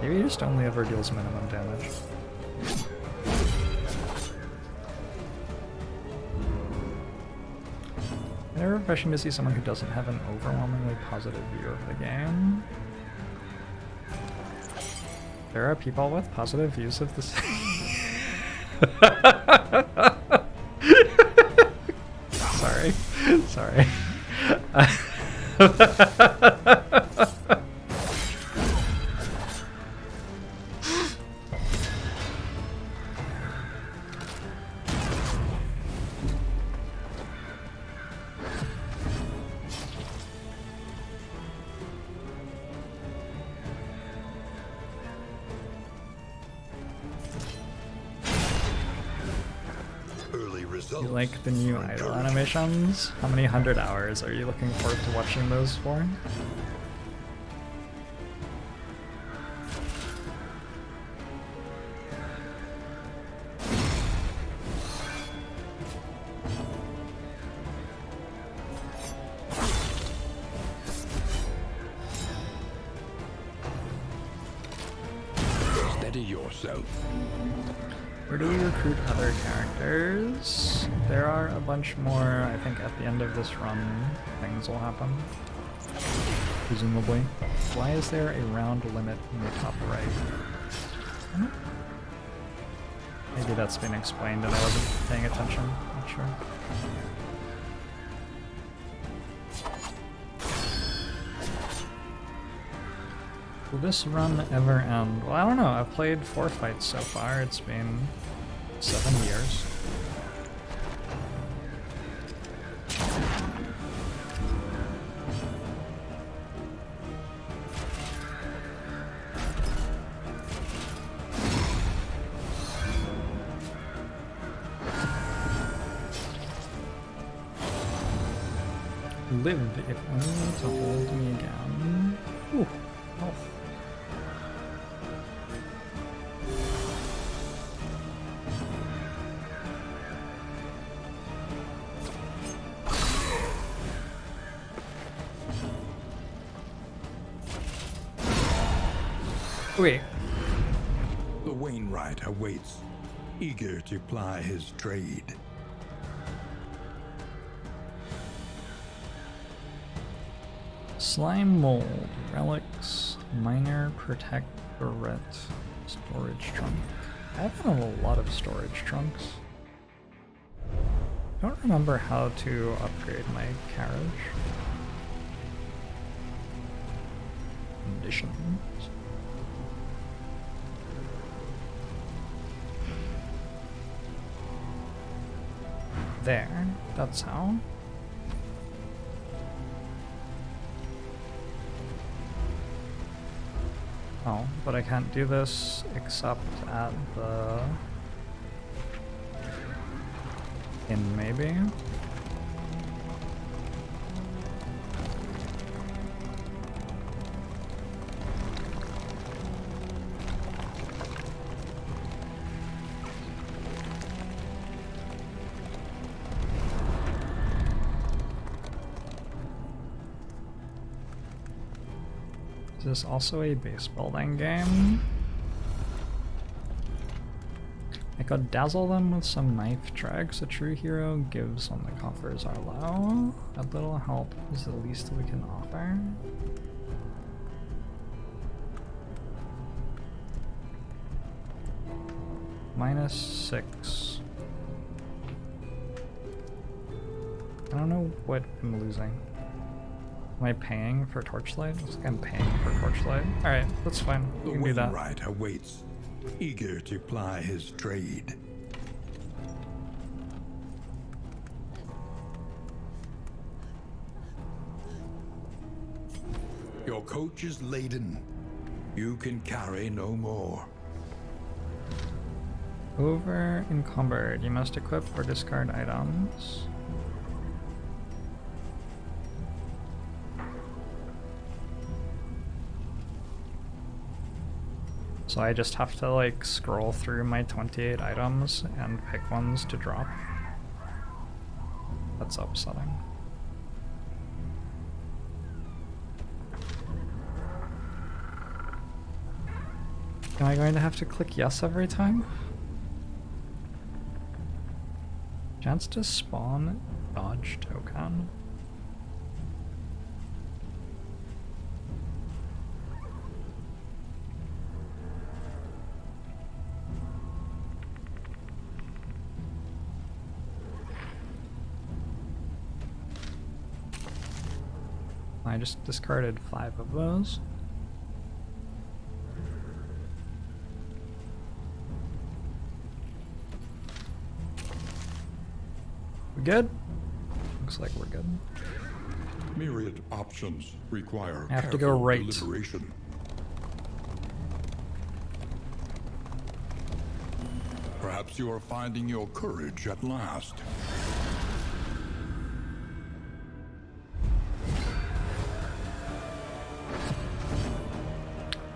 Maybe it just only ever deals minimum damage. It's refreshing to see someone who doesn't have an overwhelmingly positive view of the game. There are people with positive views of this. Sorry. Sorry. You like the new idle animations? How many 100 hours are you looking forward to watching those for? Steady yourself. Where do we recruit other characters? There are a bunch more, I think at the end of this run, things will happen. Presumably. Why is there a round limit in the top right? Maybe that's been explained and I wasn't paying attention, not sure. Will this run ever end? Well, I don't know. I've played 4 fights so far. It's been 7 years. Live, if only to hold me again. Ooh, health. Wait. The Wainwright awaits, eager to ply his trade. Slime mold, relics, minor protectorate, storage trunk. I have a lot of storage trunks. I don't remember how to upgrade my carriage. Conditions. There, that's how. Oh, but I can't do this except at the inn, maybe? Is this also a base building game? I could dazzle them with some knife tracks a true hero gives when the coffers are low. A little help is the least we can offer. -6. I don't know what I'm losing. Am I paying for Torchlight? Looks like I'm paying for Torchlight. Alright, that's fine. We can do that. The Wainwright awaits, eager to ply his trade. Your coach is laden. You can carry no more. Over encumbered. You must equip or discard items. So I just have to like scroll through my 28 items and pick ones to drop. That's upsetting. Am I going to have to click yes every time? Chance to spawn dodge token. I just discarded 5 of those. We good? Looks like we're good. Myriad options require I have to go right. deliberation. Perhaps you are finding your courage at last.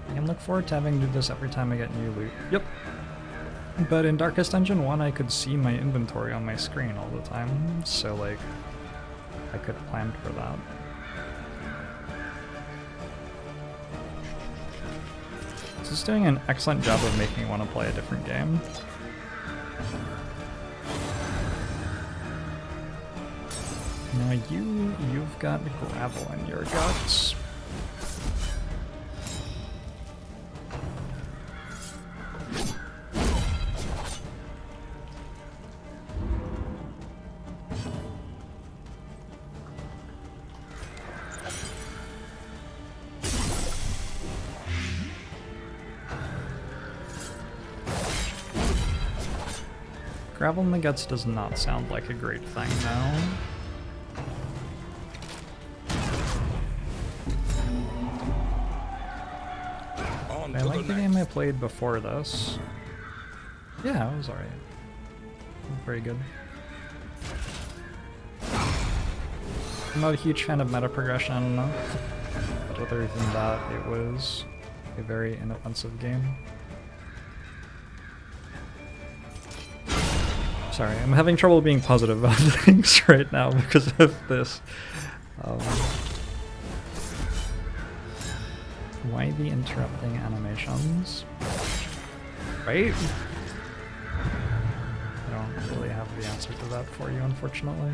I can look forward to having to do this every time I get new loot. Yep. But in Darkest Dungeon 1, I could see my inventory on my screen all the time, so like, I could have planned for that. This is doing an excellent job of making me want to play a different game. Now you've got gravel in your guts. Gravel in the guts does not sound like a great thing now. I like the game I played before this. Yeah, it was alright. Very good. I'm not a huge fan of meta progression, but other than that, it was a very inoffensive game. Sorry, I'm having trouble being positive about things right now because of this. Why the interrupting animations? Right? I don't really have the answer to that for you, unfortunately.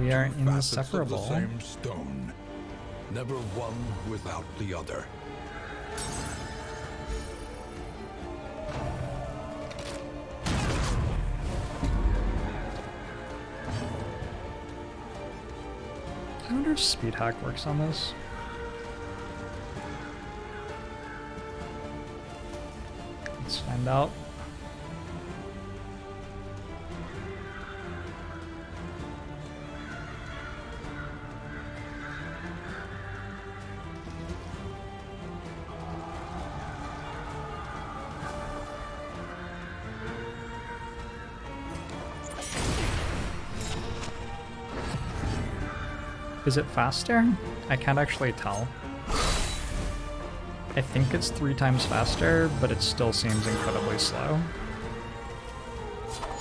We are inseparable. Of the same stone, never one without the other. I wonder if speed hack works on this. Let's find out. Is it faster? I can't actually tell. I think it's 3 times faster, but it still seems incredibly slow.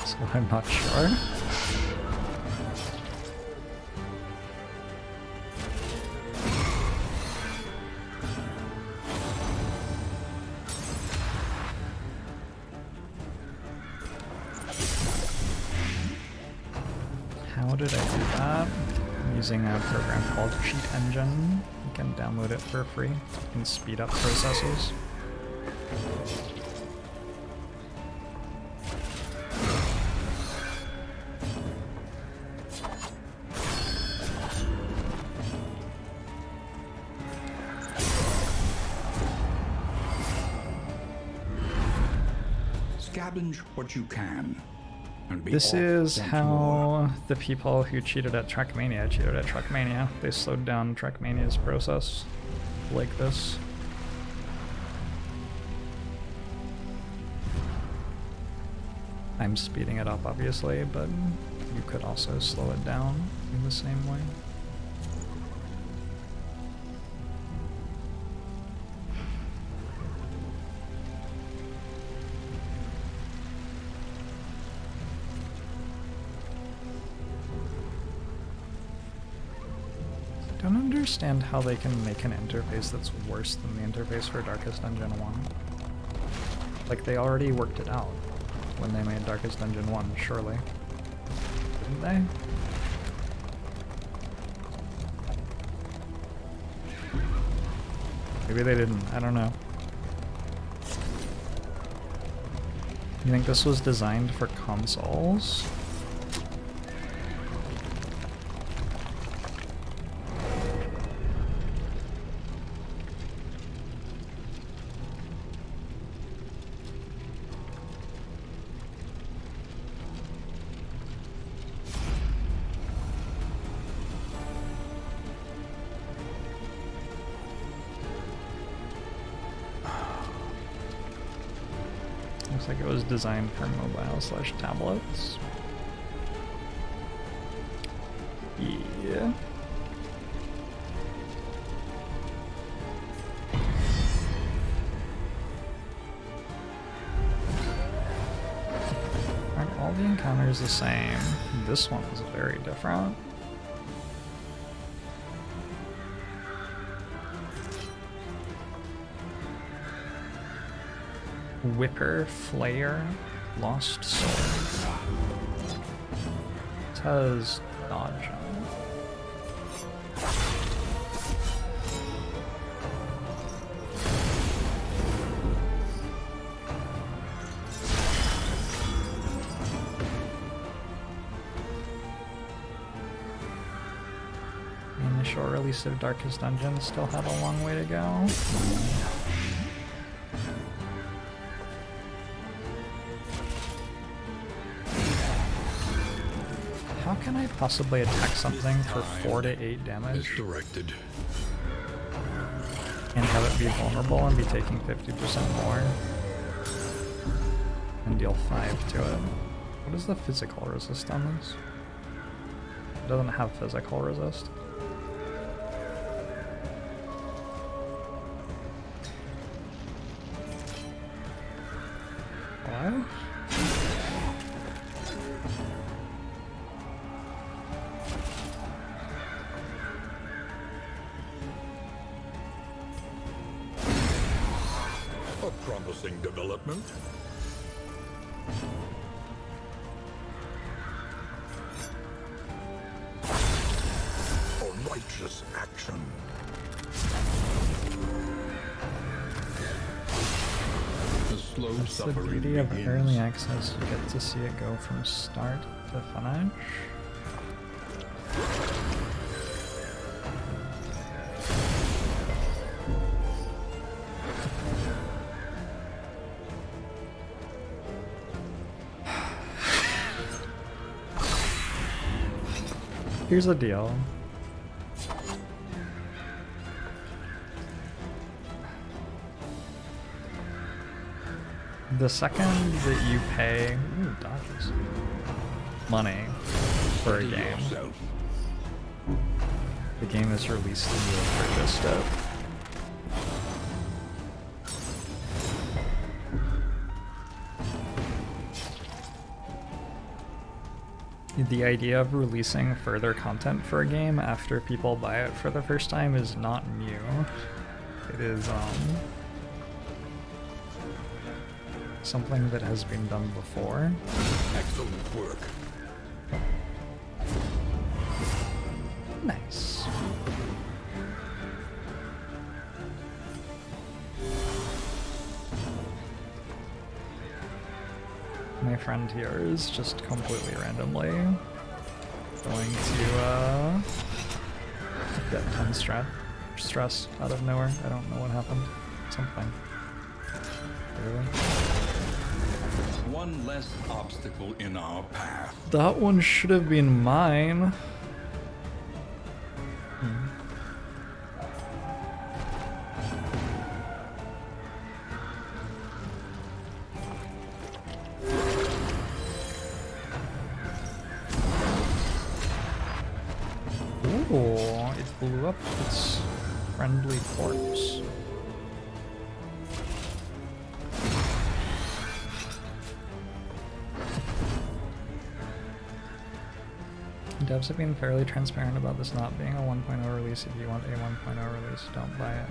So I'm not sure. How did I do that? I'm using a program called Cheat Engine. You can download it for free. You can speed up processes. Scavenge what you can. And be This off is once how more. the people who cheated at Trackmania cheated at Trackmania. They slowed down Trackmania's process like this. I'm speeding it up, obviously, but you could also slow it down in the same way. I don't understand how they can make an interface that's worse than the interface for Darkest Dungeon 1. Like, they already worked it out when they made Darkest Dungeon 1, surely. Didn't they? Maybe they didn't, I don't know. You think this was designed for consoles? Looks like it was designed for mobile/tablets. Yeah. Aren't all the encounters the same? This one is very different. Whipper, Flayer, Lost Soul. It has dodge on it. The initial release of Darkest Dungeon still had a long way to go. How can I possibly attack something for 4 to 8 damage Directed. and have it be vulnerable and be taking 50% more and deal 5 to it? What is the physical resist on this? It doesn't have physical resist. Hello? A promising development. A righteous action. The slow That's the suffering beauty of begins. early access. You get to see it go from start to finish. Here's the deal. The second that you pay dodges, money for a game, the game is released and you have purchased it. The idea of releasing further content for a game after people buy it for the first time is not new. It is something that has been done before. Excellent work. Nice. My friend here is just completely randomly going to get 10 stress out of nowhere. I don't know what happened. Something. Really? One less obstacle in our path. That one should have been mine. Ooh, it blew up its friendly corpse. Devs have been fairly transparent about this not being a 1.0 release. If you want a 1.0 release, don't buy it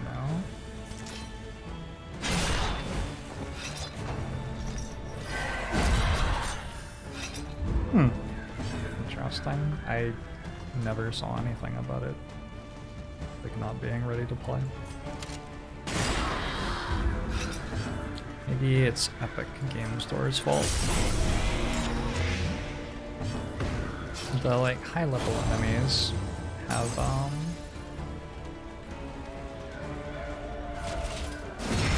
now. Interesting. I never saw anything about it, like, not being ready to play. Maybe it's Epic Game Store's fault. The, like, high-level enemies have,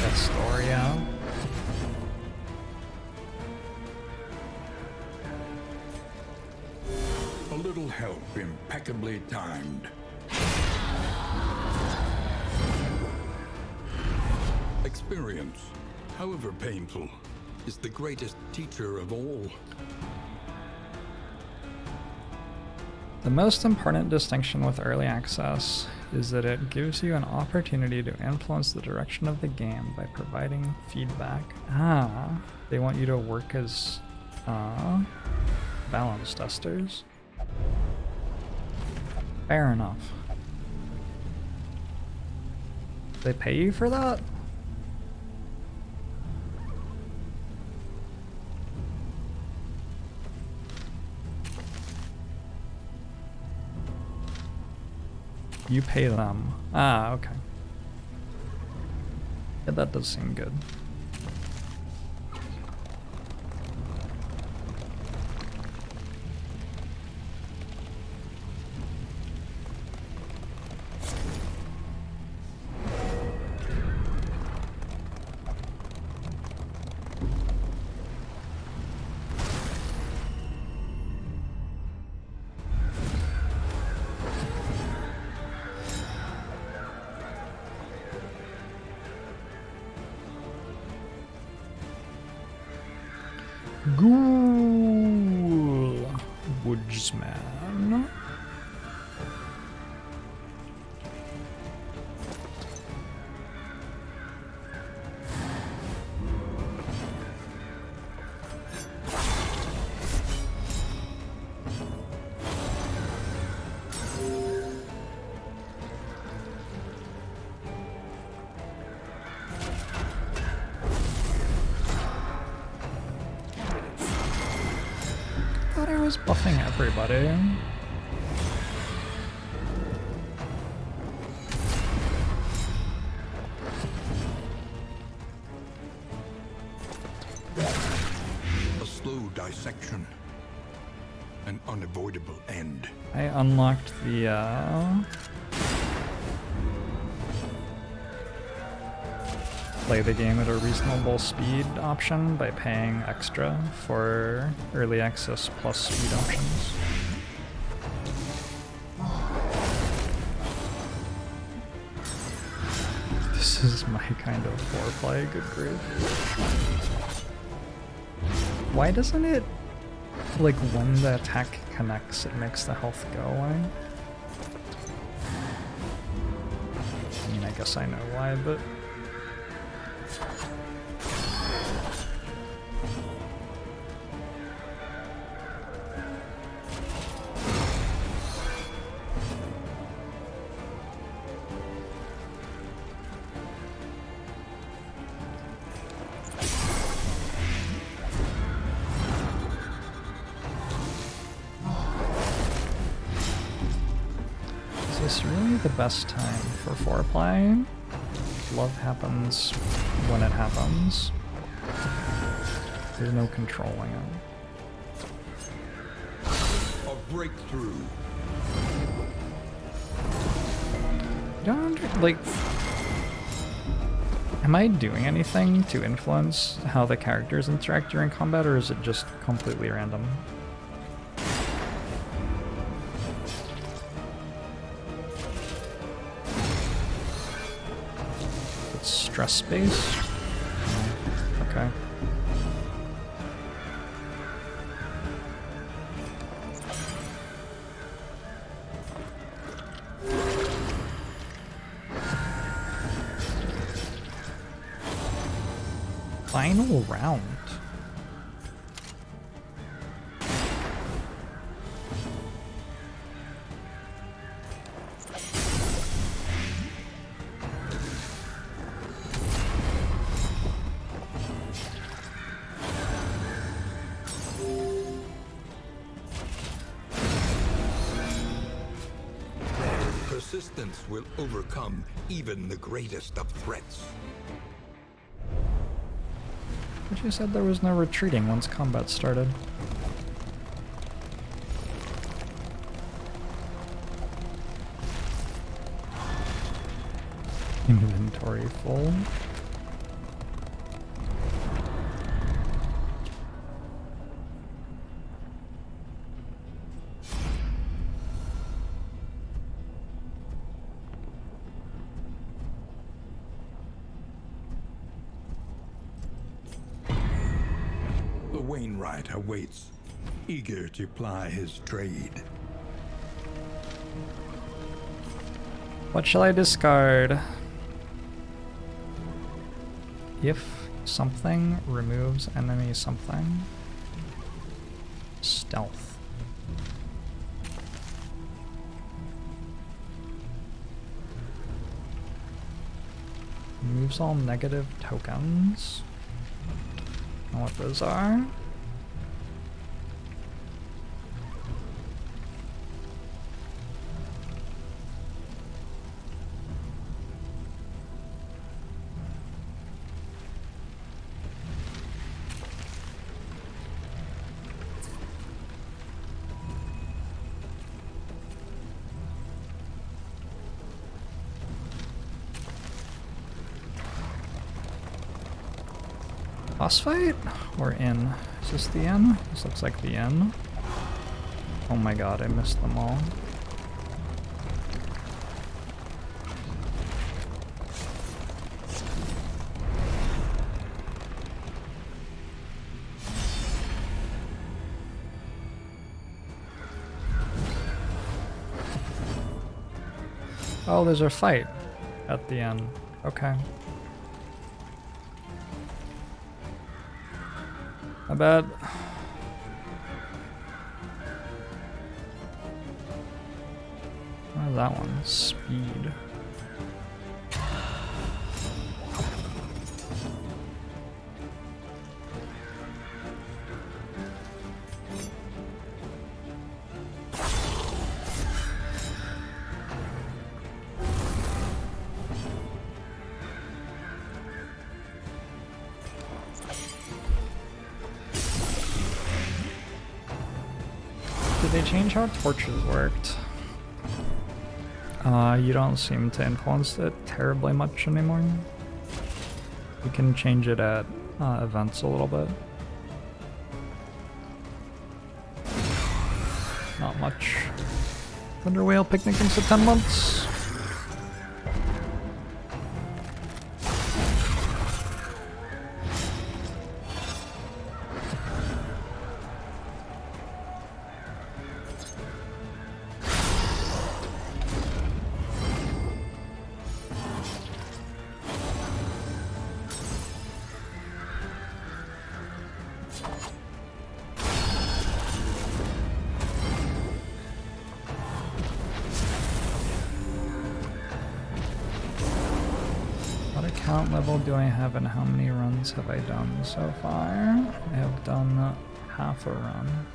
that story out. A little help impeccably timed. Experience, however painful, is the greatest teacher of all. The most important distinction with early access is that it gives you an opportunity to influence the direction of the game by providing feedback. They want you to work as balance testers. Fair enough. They pay you for that? You pay them. Okay. Yeah, that does seem good. Ghoul Woodsman. I was buffing everybody. A slow dissection. An unavoidable end. I unlocked the play the game at a reasonable speed option by paying extra for early access plus speed options. This is my kind of foreplay, good grief. Why doesn't it, like, when the attack connects, it makes the health go away? guess I know why, but... Is this really the best time for foreplay? Love happens when it happens. There's no controlling it. A breakthrough. Like, am I doing anything to influence how the characters interact during combat, or is it just completely random? It's stress-based? Okay. Final round. Persistence will overcome even the greatest of threats. But you said there was no retreating once combat started. Inventory full. The Wainwright awaits, eager to ply his trade. What shall I discard? If something removes enemy something. Stealth. Removes all negative tokens. I don't know what those are. Boss fight? Or in? Is this the inn? This looks like the inn. Oh my god, I missed them all. Oh, there's a fight at the end. Okay. I bet. What is that one? Speed. Did they change how torches worked? You don't seem to influence it terribly much anymore. You can change it at events a little bit. Not much. Thunder Whale picnicking for 10 months. account level do I have and how many runs have I done so far? I have done half a run.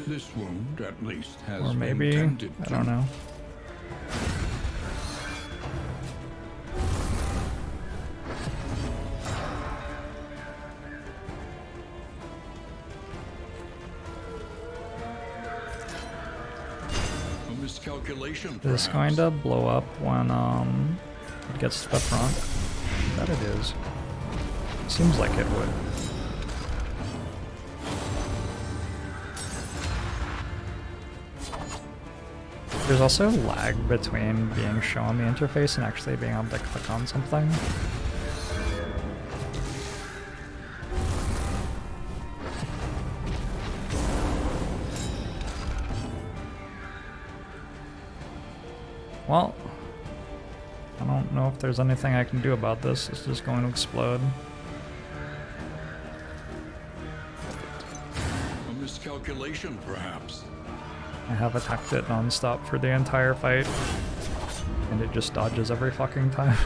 This wound at least has Or maybe, been tended I to. don't know. A miscalculation, Is this going to blow up when it gets to the front? I bet it is. Seems like it would. There's also lag between being shown the interface and actually being able to click on something. Well, I don't know if there's anything I can do about this. It's just going to explode. A miscalculation, perhaps. I have attacked it non-stop for the entire fight, and it just dodges every fucking time.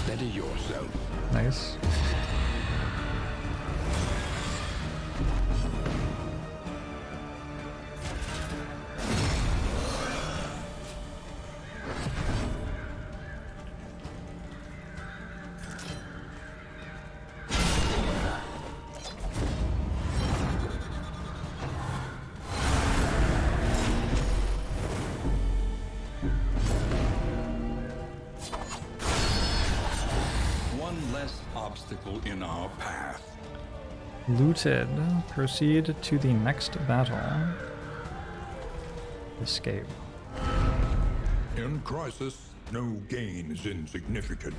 Steady yourself. Nice. Obstacle in our path. Looted. Proceed to the next battle. Escape. In crisis, no gain is insignificant.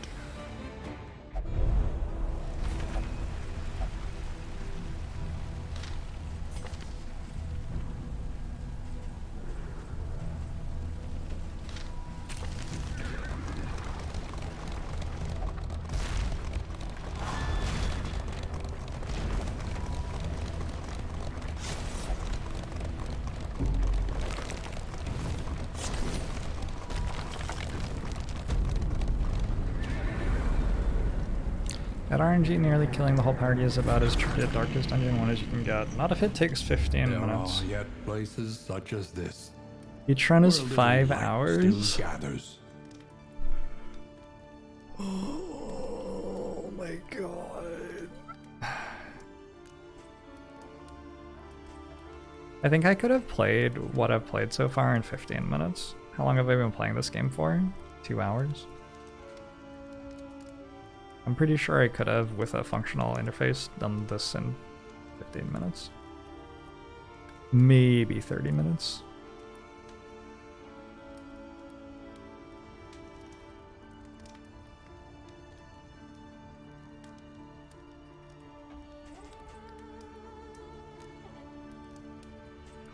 At RNG, nearly killing the whole party is about as tricky a darkest dungeon one as you can get. Not if it takes 15 minutes. There are yet places such as this. Each run is where a little 5 light hours. still gathers. Oh my god. I think I could have played what I've played so far in 15 minutes. How long have I been playing this game for? 2 hours? I'm pretty sure I could have, with a functional interface, done this in 15 minutes. Maybe 30 minutes.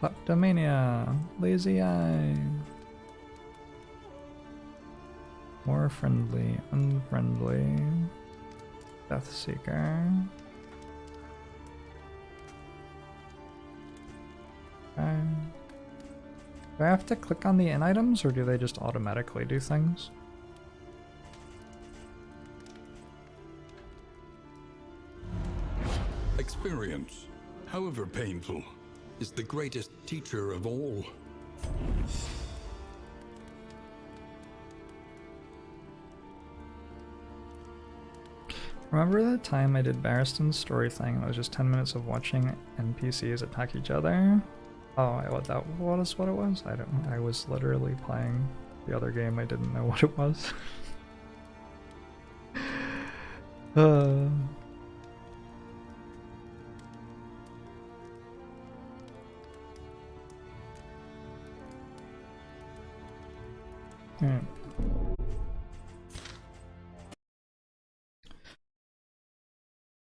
Kleptomania, lazy eye. More friendly, unfriendly. Death Seeker. Okay. Do I have to click on the in items or do they just automatically do things? Experience, however painful, is the greatest teacher of all. Remember that time I did Barristan's story thing? It was just 10 minutes of watching NPCs attack each other. Oh, what is what it was? I don't know. I was literally playing the other game. I didn't know what it was. Alright.